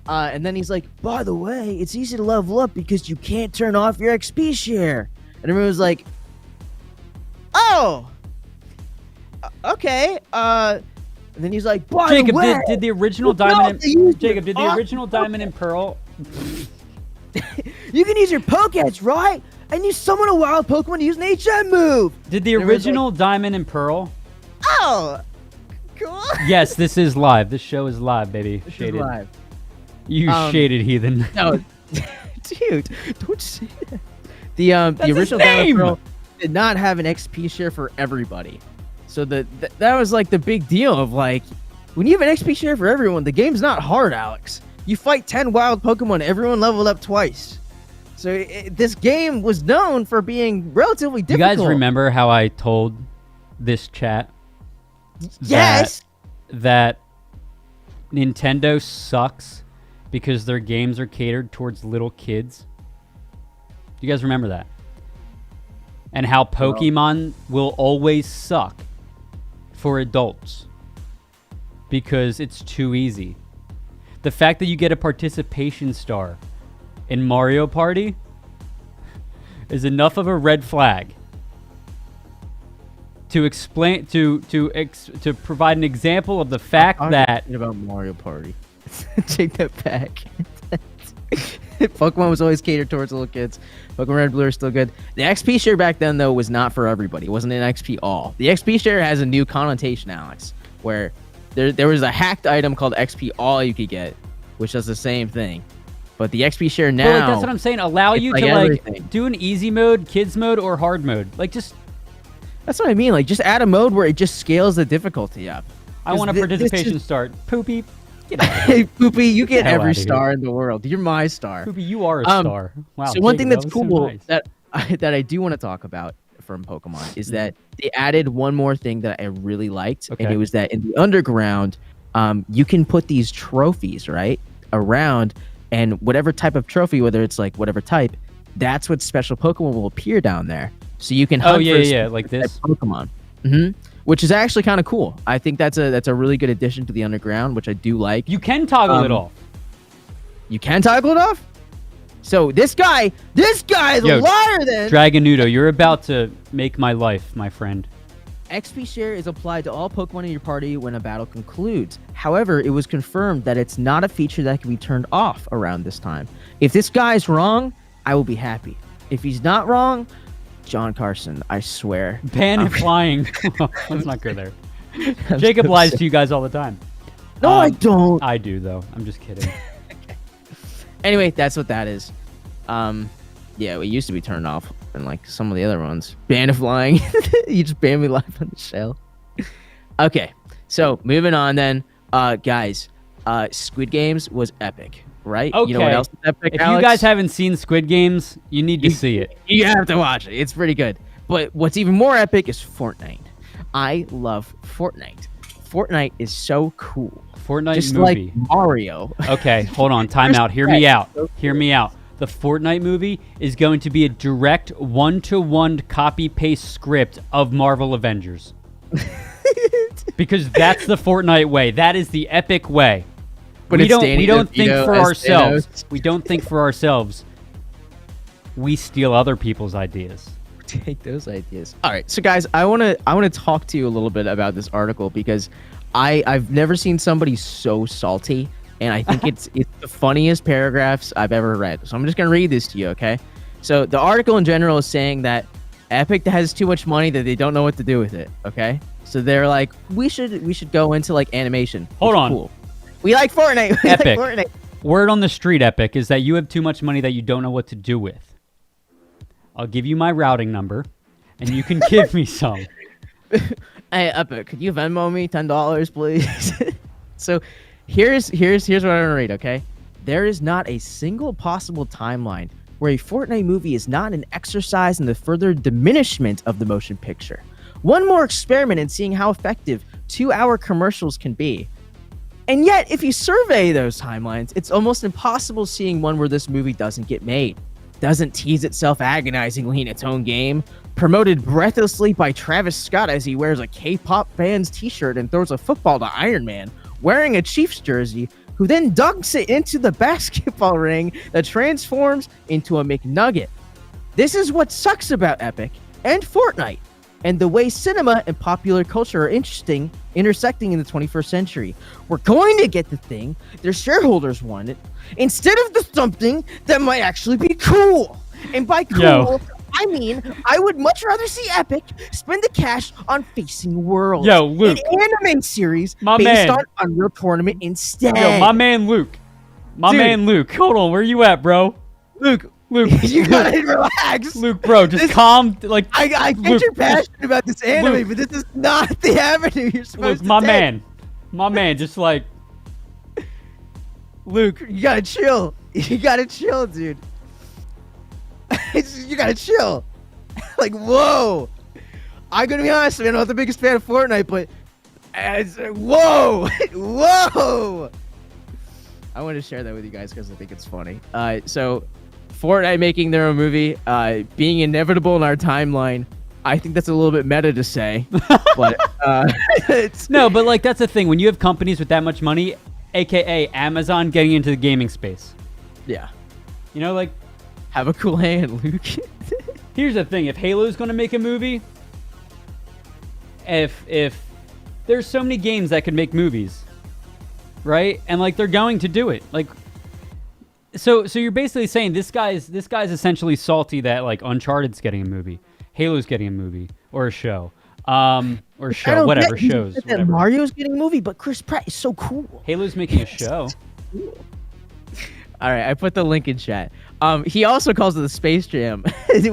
And then he's like, "By the way, it's easy to level up because you can't turn off your XP share." And everyone was like, "Oh, okay." And then he's like, Jacob, did the original Diamond and Pearl? You can use your Pokédex, right? And you summon a wild Pokemon to use an HM move. Did the original Diamond and Pearl? Oh, cool. Yes, this is live. This show is live, baby. This shaded. is live. You shaded heathen. No, dude, don't say that. The original Diamond and Pearl did not have an XP share for everybody. So that was like the big deal of like, when you have an XP share for everyone, the game's not hard, Alex. You fight 10 wild Pokemon, everyone leveled up twice. So this game was known for being relatively difficult. You guys remember how I told this chat? Yes. That Nintendo sucks because their games are catered towards little kids. Do you guys remember that? And how Pokemon will always suck for adults because it's too easy. The fact that you get a participation star in Mario Party is enough of a red flag to explain to provide an example of the fact that about Mario Party. Take that back. Pokemon was always catered towards little kids. Pokemon Red and Blue are still good. The XP share back then, though, was not for everybody. It wasn't an XP all. The XP share has a new connotation, Alex, where there was a hacked item called XP all you could get, which does the same thing. But the XP share now... Well, like, that's what I'm saying. Allow you to, everything. Do an easy mode, kids mode, or hard mode. Like, just... That's what I mean. Like, just add a mode where it just scales the difficulty up. I want a participation start. Poopy. Hey, Poopy, you get every star in the world. You're my star. Poopy, you are a star. Wow. So one thing that's that cool so nice. that I do want to talk about from Pokemon is that they added one more thing that I really liked, and it was that in the underground, you can put these trophies right around, and whatever type of trophy, whether it's like whatever type, that's what special Pokemon will appear down there. So you can hunt for like this Pokemon. Which is actually kind of cool. I think that's a really good addition to the underground, which I do like. You can toggle it off. You can toggle it off? So this guy is a liar then. Dragonudo, you're about to make my life, my friend. XP share is applied to all Pokemon in your party when a battle concludes. However, it was confirmed that it's not a feature that can be turned off around this time. If this guy's wrong, I will be happy. If he's not wrong, John Carson, I swear. Ban and flying. Let's not go there. Jacob lies to you guys all the time. No, I don't. I do, though. I'm just kidding. Okay. Anyway, that's what that is. Yeah, it used to be turned off in like some of the other ones. Ban of flying. You just banned me live on the show. Okay, So moving on then, guys, Squid Games was epic, right? Okay. You know what else is epic, If Alex? you guys haven't seen Squid Games, you need to see it. You have to watch it. It's pretty good. But what's even more epic is Fortnite. I love Fortnite. Fortnite is so cool. Fortnite Just movie. like Mario. Okay, hold on. Time out. Hear me out. Hear me out. The Fortnite movie is going to be a direct one-to-one copy-paste script of Marvel Avengers. Because that's the Fortnite way. That is the epic way. But we it's don't Danny we don't think DeVito for as ourselves. Thanos. We don't think for ourselves. We steal other people's ideas. Take those ideas. All right, so guys, I wanna talk to you a little bit about this article because I've never seen somebody so salty, and I think it's the funniest paragraphs I've ever read. So I'm just gonna read this to you, okay? So the article in general is saying that Epic has too much money that they don't know what to do with it. Okay, so they're like, we should go into like animation. Hold which is on. cool. We like Fortnite. We Epic. like Fortnite. Word on the street, Epic, is that you have too much money that you don't know what to do with. I'll give you my routing number, and you can give me some. Hey, Epic, could you Venmo me $10, please? So here's what I'm gonna read, okay? There is not a single possible timeline where a Fortnite movie is not an exercise in the further diminishment of the motion picture. One more experiment in seeing how effective 2-hour commercials can be. And yet, if you survey those timelines, it's almost impossible seeing one where this movie doesn't get made. Doesn't tease itself agonizingly in its own game, promoted breathlessly by Travis Scott as he wears a K-pop band's t-shirt and throws a football to Iron Man, wearing a Chiefs jersey, who then dunks it into the basketball ring that transforms into a McNugget. This is what sucks about Epic and Fortnite, and the way cinema and popular culture are intersecting in the 21st century. We're going to get the thing their shareholders wanted, instead of the something that might actually be cool. And by cool, Yo. I mean, I would much rather see Epic spend the cash on Facing Worlds, Yo, Luke. an anime series My based man. on Unreal Tournament instead. Yo, my man Luke. My Dude. man Luke. Hold on, where you at, bro? Luke, Luke. you gotta relax. Luke, bro, just This- calm. Like, I get Luke, you're passionate about this anime, Luke. but this is not the avenue you're supposed Luke, to take. my man, just like, Luke, you gotta chill. You gotta chill, dude. You gotta chill. Like, whoa. I'm gonna be honest, man. I'm not the biggest fan of Fortnite, but whoa, whoa. I want to share that with you guys because I think it's funny. So Fortnite making their own movie, being inevitable in our timeline. I think that's a little bit meta to say, but it's no, but like that's the thing. When you have companies with that much money, aka Amazon getting into the gaming space, yeah. you know, like Have a cool hand, Luke. here's the thing: if Halo's going to make a movie, if there's so many games that could make movies, right? And like they're going to do it, like. So you're basically saying this guy's essentially salty that like Uncharted's getting a movie, Halo's getting a movie or a show, whatever shows. That Whatever. Mario's getting a movie, but Chris Pratt is so cool. Halo's making a show. All right, I put the link in chat. He also calls it the Space Jam,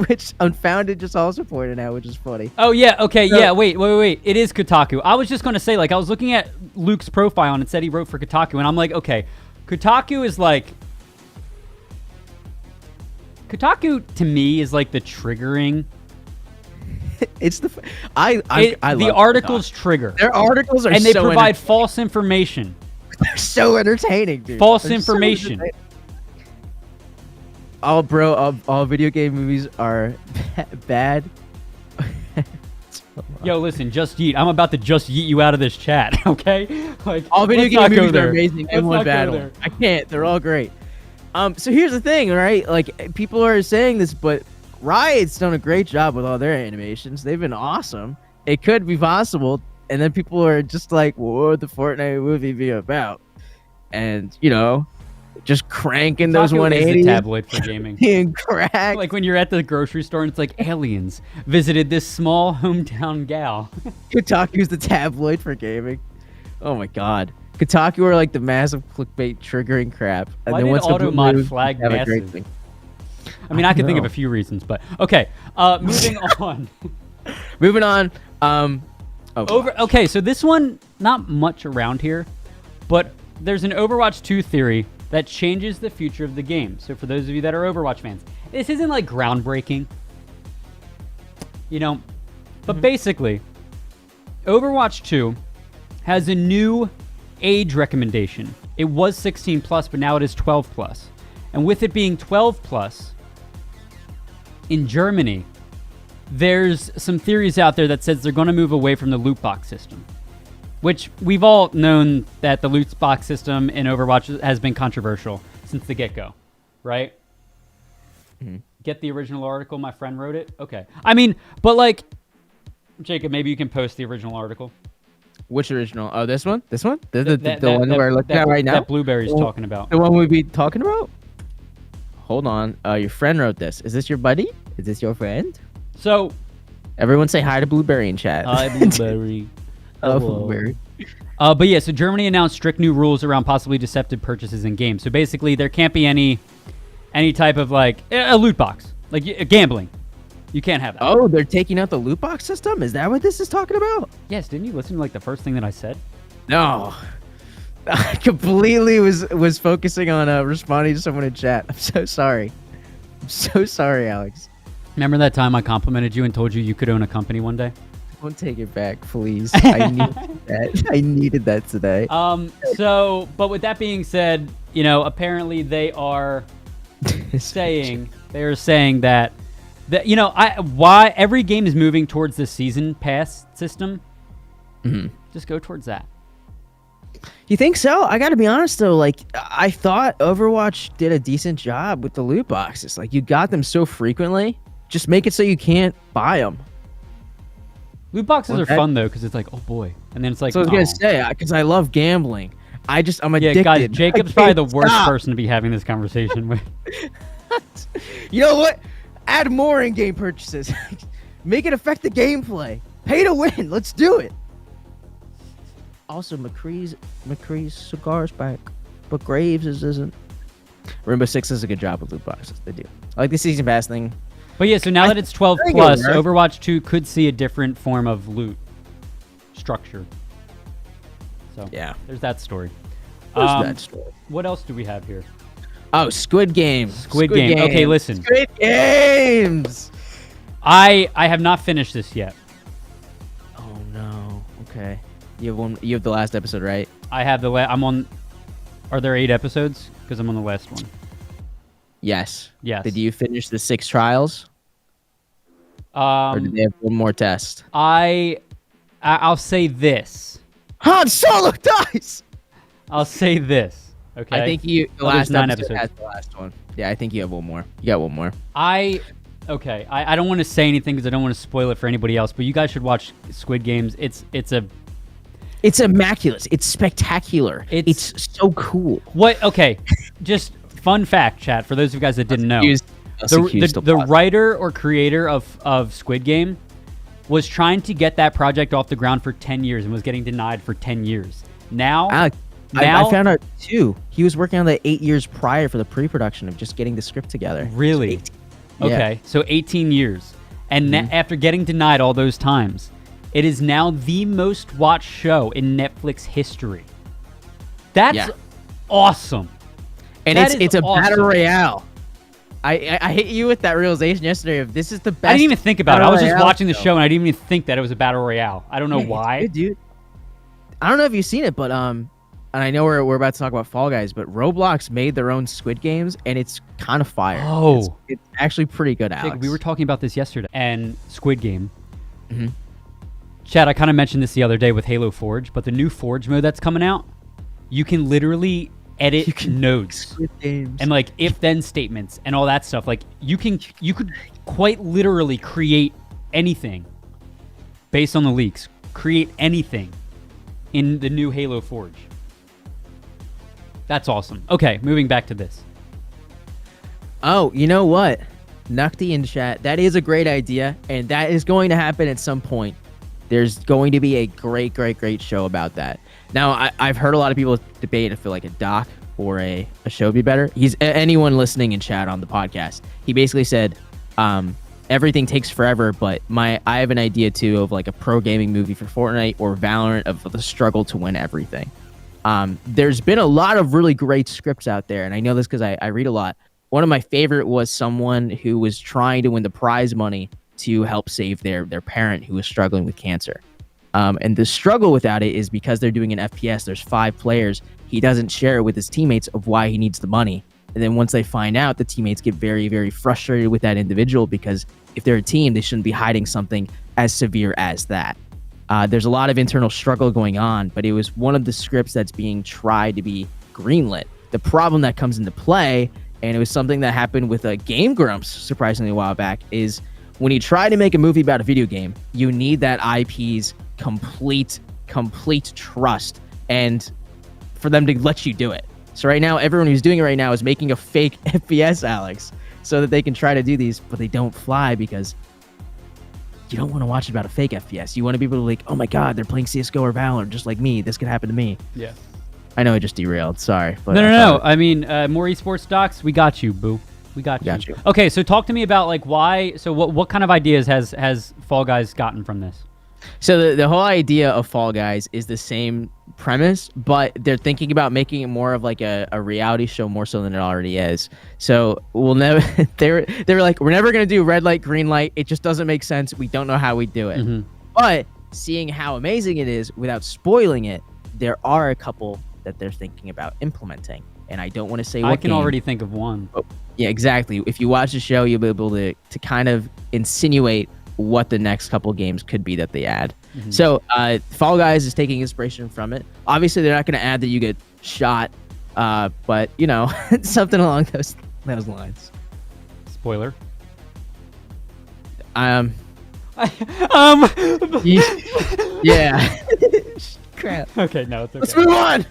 which Unfounded just also pointed out, which is funny. Oh yeah, okay, So- yeah. Wait. It is Kotaku. I was just gonna say, like, I was looking at Luke's profile and it said he wrote for Kotaku, and I'm like, okay, Kotaku is like. Kotaku to me is like the triggering. It's the I love the articles trigger, Their articles are and they so provide false information. they're so entertaining, dude. False They're so information. entertaining. Oh, bro, all video game movies are bad. Yo, listen, just yeet. I'm about to just yeet you out of this chat, okay? Like All video let's game not go movies there. are amazing Let's and one not go bad there. one. I can't. They're all great. So here's the thing, right? Like people are saying this, but Riot's done a great job with all their animations. They've been awesome. It could be possible, and then people are just like, "What would the Fortnite movie be about?" And you know, just cranking those Kotaku is the 180s tabloid for gaming. and crack. Like when you're at the grocery store and it's like aliens visited this small hometown gal. Kotaku's the tabloid for gaming. Oh my god. Kotaku are like the massive clickbait triggering crap. And Why then did once the Automod move, flag have a great massive? thing. I mean, I can think of know. a few reasons, but okay. Moving on. Moving on. Okay, so this one, not much around here, but there's an Overwatch 2 theory that changes the future of the game. So for those of you that are Overwatch fans, this isn't like groundbreaking, but basically, Overwatch 2 has a new age recommendation. It was 16 plus, but now it is 12 plus. And with it being 12 plus, in Germany, there's some theories out there that says they're going to move away from the loot box system, which we've all known that the loot box system in Overwatch has been controversial since the get-go, right? Mm-hmm. Get the original article. My friend wrote it. Okay. I mean, but like, Jacob, maybe you can post the original article. Which original? Oh, this one? This one? The one we're looking at right now? That Blueberry's talking about. The one we'd be talking about? Hold on. Your friend wrote this. Is this your buddy? Is this your friend? So, everyone say hi to Blueberry in chat. hi, Blueberry. Hello, Blueberry. But yeah, so Germany announced strict new rules around possibly deceptive purchases in games. So basically, there can't be any type of like a loot box, like gambling. You can't have that. Oh, they're taking out the loot box system? Is that what this is talking about? Yes, didn't you listen to like the first thing that I said? No. I completely was focusing on responding to someone in chat. I'm so sorry. I'm so sorry, Alex. Remember that time I complimented you and told you could own a company one day? Don't take it back, please. I needed that. I needed that today. So, but with that being said, apparently they are saying that why every game is moving towards the season pass system. Mm-hmm. Just go towards that. You think so? I gotta be honest though, like I thought Overwatch did a decent job with the loot boxes. Like you got them so frequently, just make it so you can't buy them. Loot boxes are fun though, because it's like, oh boy, and then it's like. So I was gonna say, because I love gambling. I'm addicted. Yeah, guys, Jacob's probably the worst person to be having this conversation with. You know what? Add more in-game purchases. Make it affect the gameplay. Pay to win. Let's do it. Also, McCree's cigar's back, but Graves isn't. Rainbow Six does a good job with loot boxes. They do. I like the season pass thing. But yeah, so now that it's 12 plus, Overwatch 2 could see a different form of loot structure. So yeah, there's that story. What else do we have here? Oh, Squid Game. Squid Game. Okay, listen. Squid Games. I have not finished this yet. Oh no. Okay. You have the last episode, right? I have I'm on. Are there 8 episodes? Because I'm on the last one. Yes. Yes. Did you finish the 6 trials? Or did they have one more test? I'll say this. Han Solo dies. I'll say this. Okay. I think the last 9 episode has the last one. Yeah, I think you have one more. You got one more. I don't want to say anything because I don't want to spoil it for anybody else. But you guys should watch Squid Games. It's immaculate. It's spectacular. It's so cool. What? Okay. Just fun fact, chat. For those of you guys that didn't know, the writer or creator of Squid Game was trying to get that project off the ground for 10 years and was getting denied for 10 years. Now, I found out too. He was working on that 8 years prior for the pre-production of just getting the script together. Really? Okay, so 18 years. And after getting denied all those times, it is now the most watched show in Netflix history. That's awesome. And it's a battle royale. I hit you with that realization yesterday of this is the best. I didn't even think about it. I was just watching the show and I didn't even think that it was a battle royale. I don't know why. It's good, dude. I don't know if you've seen it, but and I know we're about to talk about Fall Guys, but Roblox made their own Squid Games and it's kind of fire. Oh, it's actually pretty good, Alex. We were talking about this yesterday. And Squid Game. Mm-hmm. Chad, I kind of mentioned this the other day with Halo Forge, but the new Forge mode that's coming out, you can literally edit nodes and like if-then statements and all that stuff. Like you could quite literally create anything based on the leaks. Create anything in the new Halo Forge. That's awesome. Okay, moving back to this. Oh, you know what? Nukti in chat. That is a great idea, and that is going to happen at some point. There's going to be a great show about that. Now, I've heard a lot of people debate if like a doc or a show would be better. Anyone listening in chat on the podcast, he basically said everything takes forever. But I have an idea too of like a pro gaming movie for Fortnite or Valorant of the struggle to win everything. There's been a lot of really great scripts out there, and I know this because I read a lot. One of my favorite was someone who was trying to win the prize money to help save their parent who was struggling with cancer. And the struggle without it is because they're doing an FPS, there's 5 players. He doesn't share it with his teammates of why he needs the money. And then once they find out, the teammates get very, very frustrated with that individual because if they're a team, they shouldn't be hiding something as severe as that. There's a lot of internal struggle going on, but it was one of the scripts that's being tried to be greenlit. The problem that comes into play, and it was something that happened with Game Grumps surprisingly a while back, is when you try to make a movie about a video game, you need that IP's complete trust and for them to let you do it. So right now, everyone who's doing it right now is making a fake FPS, Alex, so that they can try to do these, but they don't fly because you don't want to watch about a fake FPS. You want to be able to like, oh my God, they're playing CSGO or Valorant just like me. This could happen to me. Yeah. I know I just derailed. Sorry. But No. I mean, more esports docs. We got you, boo. We got you. Okay, so talk to me about like why. So what kind of ideas has Fall Guys gotten from this? So the whole idea of Fall Guys is the same premise, but they're thinking about making it more of like a reality show more so than it already is. So we'll never. They're like, we're never gonna do red light, green light. It just doesn't make sense. We don't know how we do it. Mm-hmm. But seeing how amazing it is without spoiling it, there are a couple that they're thinking about implementing, and I don't want to say what I can game. already think of one. Oh, yeah, exactly. If you watch the show, you'll be able to kind of insinuate what the next couple games could be that they add. Mm-hmm. So Fall Guys is taking inspiration from it. Obviously, they're not going to add that you get shot, but you know, something along those lines. Spoiler. Yeah. Crap. Okay, no, it's okay. Let's move on.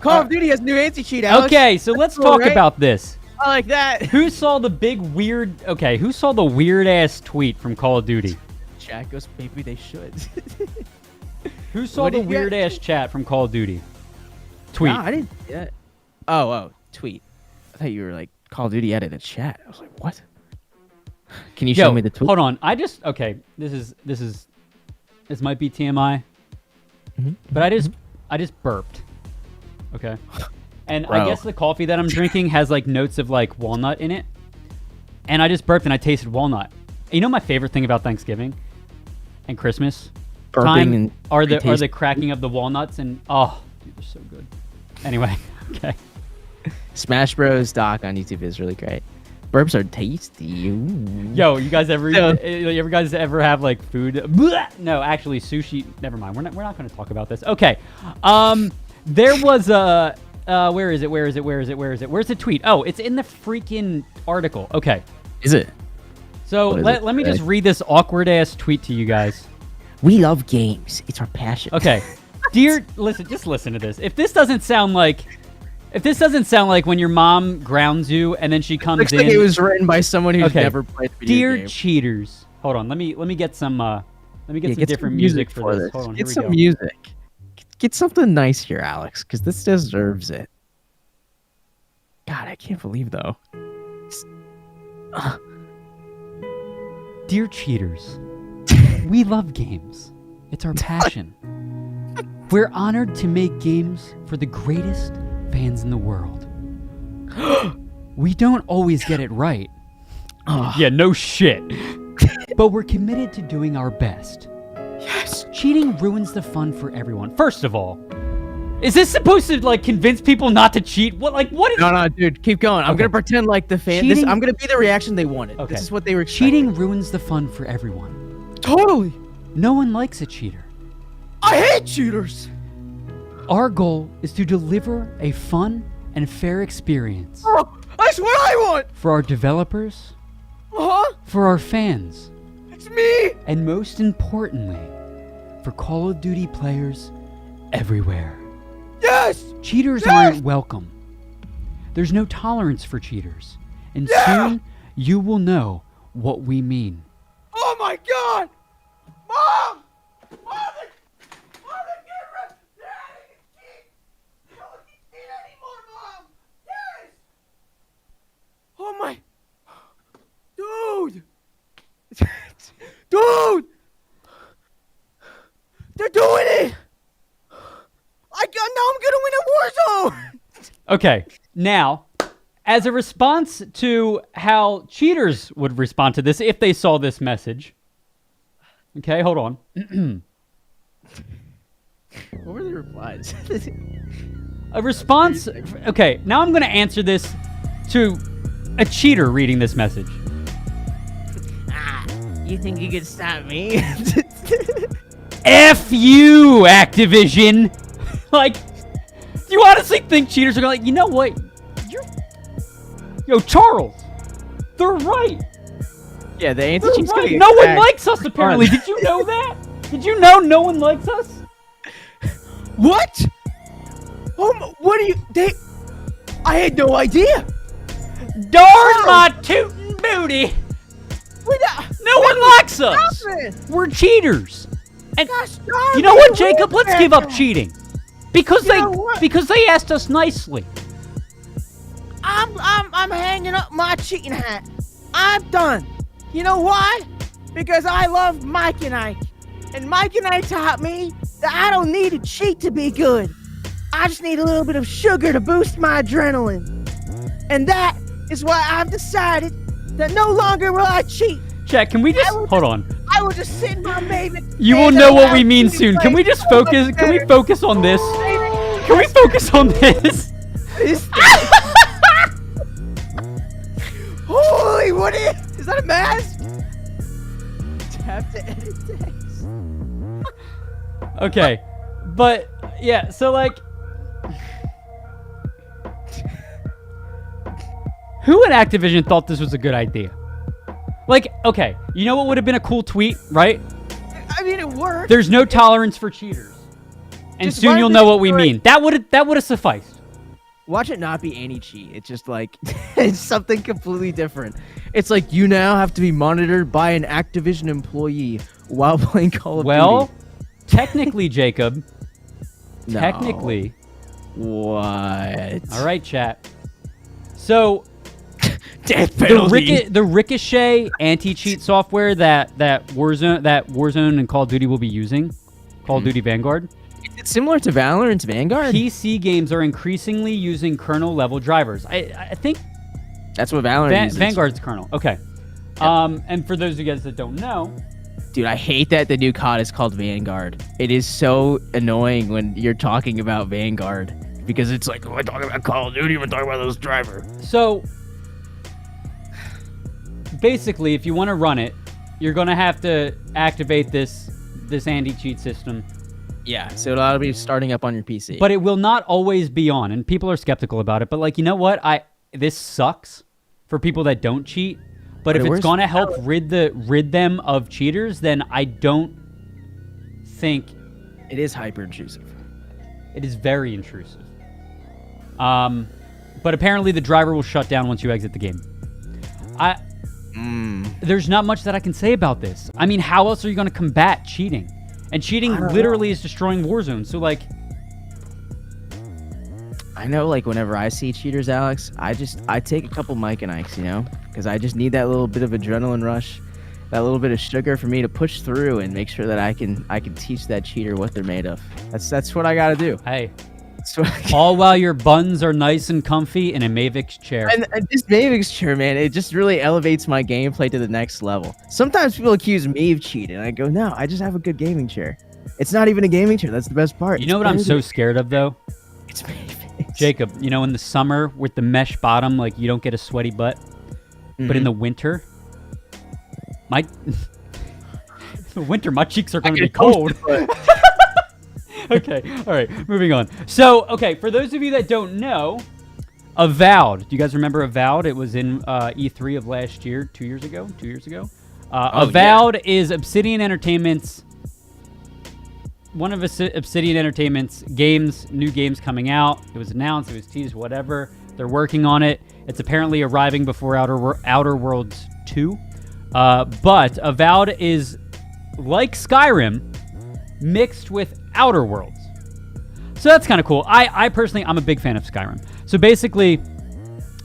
Call of Duty has new anti-cheat, Alex. Okay, so let's Cool, talk right? about this. I like that. Who saw the big weird? Okay, who saw the weird ass tweet from Call of Duty? Chat goes, maybe they should. Who saw What the did you weird get? ass chat from Call of Duty? Tweet. No, I didn't see that. Oh, tweet. I thought you were like Call of Duty added a chat. I was like, what? Can you show me the tweet? Hold on. This might be TMI, but I just burped. Okay. And I Bro. guess the coffee that I'm drinking has like notes of like walnut in it. And I just burped and I tasted walnut. You know my favorite thing about Thanksgiving and Christmas Burping time and are the taste- cracking of the walnuts and oh, dude, they're so good. Anyway, okay. Smash Bros. Doc on YouTube is really great. Burps are tasty. Ooh. Yo, you guys ever So- have like food? Blech! No, actually sushi. Never mind. We're not going to talk about this. Okay. There was a where is it? Where's the tweet? Oh, it's in the freaking article. Okay. Is it? So What is let it me say? just read this awkward ass tweet to you guys. We love games. It's our passion. Okay. Just listen to this. If this doesn't sound like when your mom grounds you and then she comes Looks in. like it was written by someone who's Okay. never played a video Dear game. cheaters. Hold on. Let me get some some different some music for this. Hold on. Get Here some we go. music. Get something nice here, Alex, because this deserves it. God, I can't believe though. Dear cheaters, we love games. It's our passion. We're honored to make games for the greatest fans in the world. We don't always get it right. Yeah, no shit. But we're committed to doing our best. Yes. Cheating ruins the fun for everyone. First of all, is this supposed to like convince people not to cheat? What is No, dude, keep going. I'm Okay. gonna pretend like the fan. Cheating- I'm gonna be the reaction they wanted. Okay. This is what they were expecting. cheating ruins the fun for everyone. Totally. No one likes a cheater. I hate cheaters. Our goal is to deliver a fun and fair experience Oh, that's what I want. for our developers, Huh? for our fans, It's me. and most importantly, for Call of Duty players everywhere. Yes. Cheaters Yes! aren't welcome. There's no tolerance for cheaters. And soon you will know what we mean. Oh my God. Mom. Mother, get rid. Don't cheat anymore, Mom. Yes. Oh my. Dude. Okay, now, as a response to how cheaters would respond to this if they saw this message. Okay, hold on. What were the replies? A response. Okay, now I'm going to answer this to a cheater reading this message. You think you could stop me? F you, Activision. Like, do you honestly think cheaters are going to, like, you know what? Yo, Charles, they're right. Yeah, the They're anti-cheat's gonna right. get No one cracked. likes us, apparently. Did you know that? Did you know no one likes us? What? What are you? I had no idea. Darn my tootin' booty. No one likes us. We're cheaters. And you know what, Jacob? Let's give up cheating. Because they asked us nicely. I'm hanging up my cheating hat. I'm done. You know why? Because I love Mike and Ike. And Mike and Ike taught me that I don't need to cheat to be good. I just need a little bit of sugar to boost my adrenaline. And that is why I've decided that no longer will I cheat. Chat, can we just hold on? I will just sit in my Maven. You will know what we mean soon. Can we just focus? Can we focus on this? Can we focus on this? Holy, what is that a mask? Tap to edit text. Okay, but yeah, so like, who at Activision thought this was a good idea? Like, okay, you know what would have been a cool tweet, right? I mean, it worked. There's no tolerance for cheaters, and Just soon why you'll don't know they what we do it? mean. That would have sufficed. Watch it not be anti-cheat. It's just like it's something completely different. It's like you now have to be monitored by an Activision employee while playing Call of Well, Duty. technically, Jacob. No. Technically. What? All right, chat. So Death penalty. the Ricochet anti-cheat software that Warzone and Call of Duty will be using, Call of Duty Vanguard. It's similar to Valorant's Vanguard. PC games are increasingly using kernel-level drivers. I think That's what Valorant uses. Vanguard's kernel. Okay. And for those of you guys that don't know, Dude, I hate that the new COD is called Vanguard. It is so annoying when you're talking about Vanguard because it's like, we're talking about Call of Duty, we're talking about this driver. so basically, if you want to run it, you're gonna have to activate this anti-cheat system. Yeah, so it'll be starting up on your PC. But it will not always be on, and people are skeptical about it. But like, you know what? This sucks for people that don't cheat. But if it's gonna help rid them of cheaters, then I don't think it is hyper intrusive. it is very intrusive. But apparently the driver will shut down once you exit the game. There's not much that I can say about this. I mean, how else are you gonna combat cheating? And cheating literally is destroying Warzone. So like, I know, like, whenever I see cheaters, Alex, I take a couple Mike and Ikes, you know, because I just need that little bit of adrenaline rush, that little bit of sugar for me to push through and make sure that I can teach that cheater what they're made of. That's what I gotta do. hey, That's what all while your buns are nice and comfy in a Mavix chair. and this Mavix chair, man, it just really elevates my gameplay to the next level. Sometimes people accuse me of cheating, and I go, no, I just have a good gaming chair. It's not even a gaming chair. That's the best part. You know what I'm so scared of though? It's Mavix. Jacob, you know, in the summer with the mesh bottom, like you don't get a sweaty butt. But in the winter, my cheeks are going to be cold. Okay, all right, moving on. So, okay, for those of you that don't know, Avowed. Do you guys remember Avowed? It was in E3 of last year, 2 years ago. Avowed is Obsidian Entertainment's one of Obsidian Entertainment's new games coming out. It was announced, it was teased, whatever. They're working on it. It's apparently arriving before Outer Worlds 2. But Avowed is like Skyrim mixed with Outer Worlds. So that's kind of cool. I personally, I'm a big fan of Skyrim. So basically,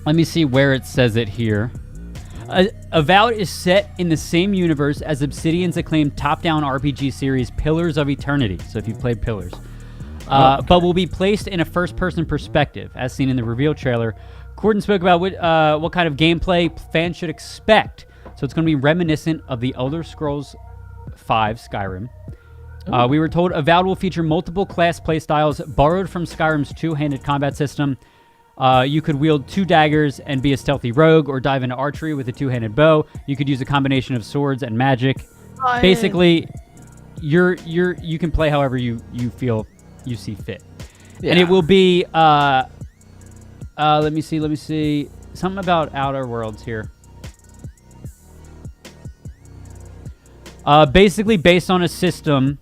let me see where it says it here. Avowed is set in the same universe as Obsidian's acclaimed top-down RPG series Pillars of Eternity. So if you've played Pillars. but will be placed in a first-person perspective, as seen in the reveal trailer. Corden spoke about what kind of gameplay fans should expect. So it's going to be reminiscent of the Elder Scrolls V Skyrim. We were told Avowed will feature multiple class playstyles borrowed from Skyrim's two-handed combat system. You could wield 2 daggers and be a stealthy rogue, or dive into archery with a 2-handed bow. You could use a combination of swords and magic. Basically, you can play however you feel you see fit. Yeah. And it will be let me see something about Outer Worlds here. Basically based on a system,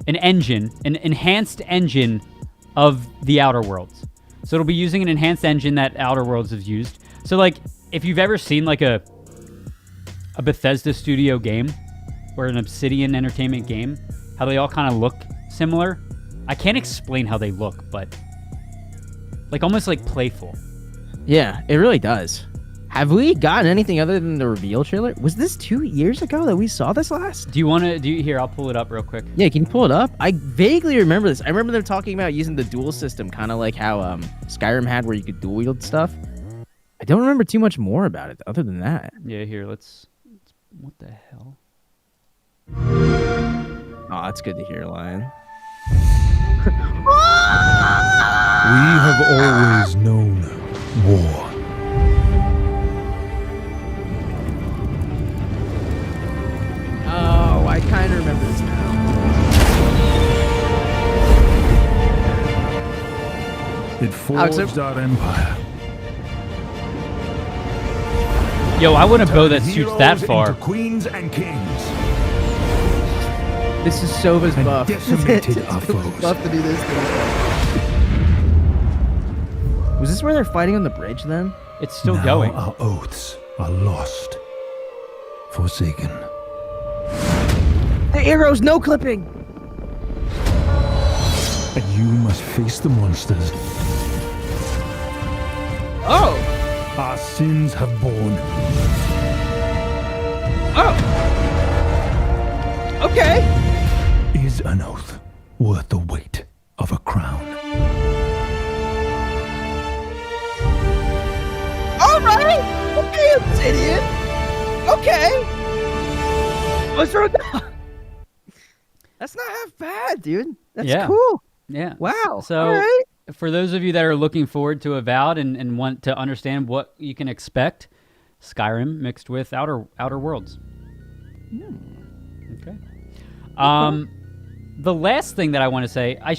an enhanced engine of the Outer Worlds. So it'll be using an enhanced engine that Outer Worlds has used. So like if you've ever seen like a Bethesda studio game or an Obsidian Entertainment game, how they all kind of look similar. I can't explain how they look, but like almost like playful. Yeah, it really does. Have we gotten anything other than the reveal trailer? Was this 2 years ago that we saw this last? Here, I'll pull it up real quick. Yeah, can you pull it up? I vaguely remember this. I remember them talking about using the dual system, kind of like how Skyrim had, where you could dual wield stuff. I don't remember too much more about it other than that. Yeah, here, let's what the hell? Oh, that's good to hear, Lion. We have always known war. Oh, I kind of remember this now. It forged our empire. Yo, I want a bow that shoots that far. Queens and kings. This is Sova's And buff. decimated our foes. Buff to do this. Was this where they're fighting on the bridge then? It's still Now going. Our oaths are lost, forsaken. The arrow's no clipping. And you must face the monsters Oh. our sins have borne. Oh. Okay. Is an oath worth the weight of a crown? All right. Okay, Obsidian. Okay. What's wrong? That's not half bad, dude. That's Yeah. cool. Yeah. Wow. So all right. for those of you that are looking forward to Avowed and want to understand what you can expect, Skyrim mixed with Outer Worlds. Okay. The last thing that I want to say, I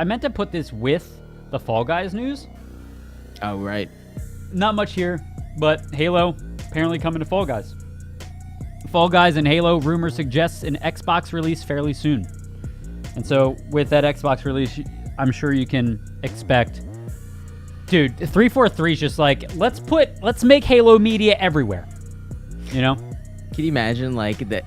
meant to put this with the Fall Guys news. Oh, right. Not much here, but Halo apparently coming to Fall Guys. Fall Guys and Halo rumor suggests an Xbox release fairly soon. And so with that Xbox release, I'm sure you can expect... Dude, 343 is just like, let's make Halo media everywhere. You know? Can you imagine, like, that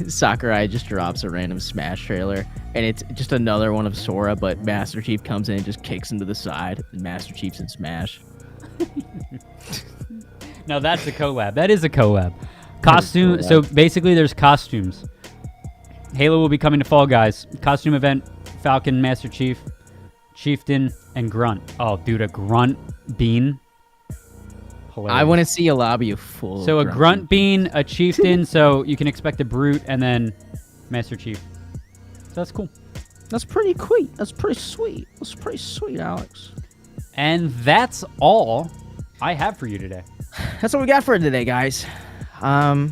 Sakurai just drops a random Smash trailer, and it's just another one of Sora, but Master Chief comes in and just kicks him to the side, and Master Chief's in Smash. Now that's a collab. That is a collab. Costume. So basically, there's costumes. Halo will be coming to Fall Guys. Costume event: Falcon, Master Chief, Chieftain, and Grunt. Oh, dude, a Grunt bean. Hilarious. I want to see a lobby full. So of a Grunt bean, a Chieftain. So you can expect a Brute, and then Master Chief. So that's cool. That's pretty sweet. That's pretty sweet. That's pretty sweet, Alex. And that's all I have for you today. That's what we got for today, guys. Do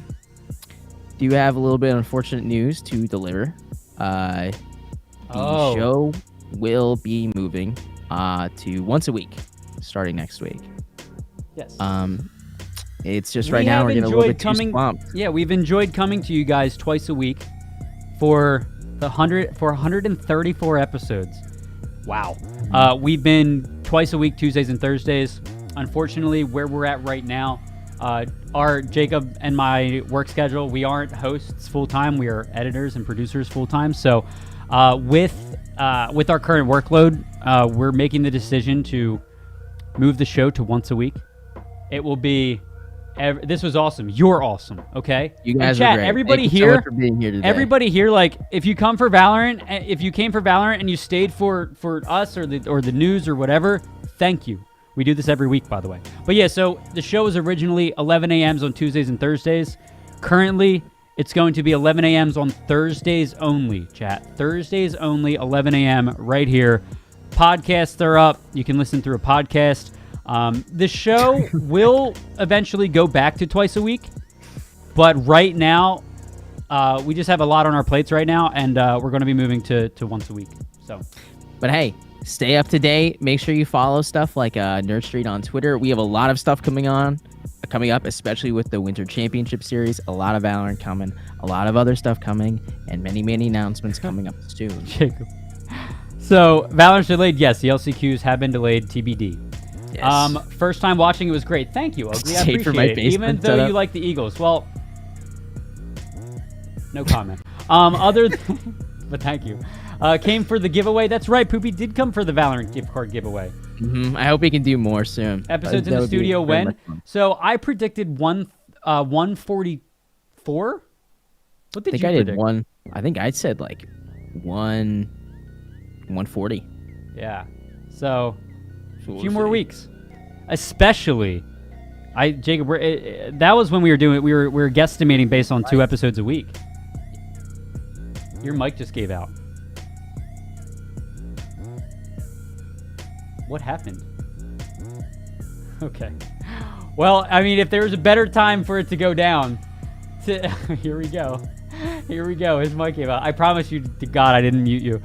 you have a little bit of unfortunate news to deliver? The show will be moving to once a week, starting next week. Yes. It's just right now we're getting a little bit too swamped. Yeah, we've enjoyed coming to you guys twice a week for 134 episodes. Wow. We've been twice a week, Tuesdays and Thursdays. Unfortunately, where we're at right now, our Jacob and my work schedule, we aren't hosts full time. We are editors and producers full time. So, with our current workload, we're making the decision to move the show to once a week. It will be This was awesome. You're awesome. Okay. You And guys chat, are great. everybody Thank you so here. much for being here today. Everybody here, like, if you come for Valorant, if you came for Valorant and you stayed for us or the news or whatever, thank you. We do this every week, by the way. But yeah, so the show was originally 11 a.m.s on Tuesdays and Thursdays. Currently, it's going to be 11 a.m.s on Thursdays only, chat. Thursdays only, 11 a.m. right here. Podcasts are up. You can listen through a podcast. The show will eventually go back to twice a week. But right now, we just have a lot on our plates right now, and we're going to be moving to once a week. So, But hey, stay up to date. Make sure you follow stuff like Nerd Street on Twitter. We have a lot of stuff coming up, especially with the Winter Championship Series. A lot of Valorant coming, a lot of other stuff coming, and many, many announcements coming up soon. Jacob. So, Valorant's delayed. Yes, the LCQs have been delayed. TBD. Yes. First time watching, it was great. Thank you, Ugly. I Stay appreciate for my it. Even basement though setup. you like the Eagles. Well, no comment. Other than, but thank you. Came for the giveaway. That's right. Poopy did come for the Valorant gift card giveaway. I hope we can do more soon. Episodes That in the would be studio very when? much fun. So I predicted 144. What I did think you I predict? did one. I think I said like 140. Yeah. So So a we'll few more see. weeks. Especially, Jacob, that was when we were guesstimating based on 2 episodes a week. Your mic just gave out. What happened? Okay. Well, I mean, if there was a better time for it to go down, here we go. Here we go. His mic came out. I promise you to God I didn't mute you.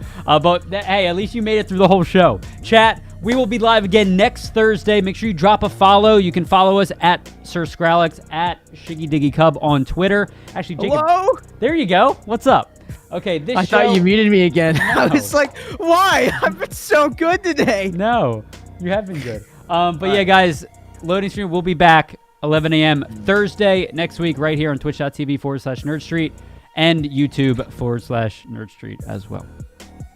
Hey, at least you made it through the whole show. Chat, we will be live again next Thursday. Make sure you drop a follow. You can follow us at Sir Scralex, at Shiggy Diggy Cub on Twitter. Actually, Jacob. Hello? There you go. What's up? Okay, this I show... thought you muted me again. I was like, why? I've been so good today. No, you have been good. But yeah, guys, loading stream will be back 11 a.m. Thursday next week right here on twitch.tv/Nerd Street and YouTube/Nerd Street as well.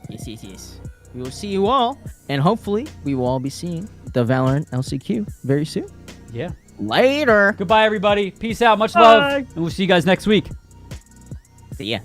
Yes. We will see you all, and hopefully we will all be seeing the Valorant LCQ very soon. Yeah. Later. Goodbye, everybody. Peace out. Much love. Bye. And we'll see you guys next week. See ya.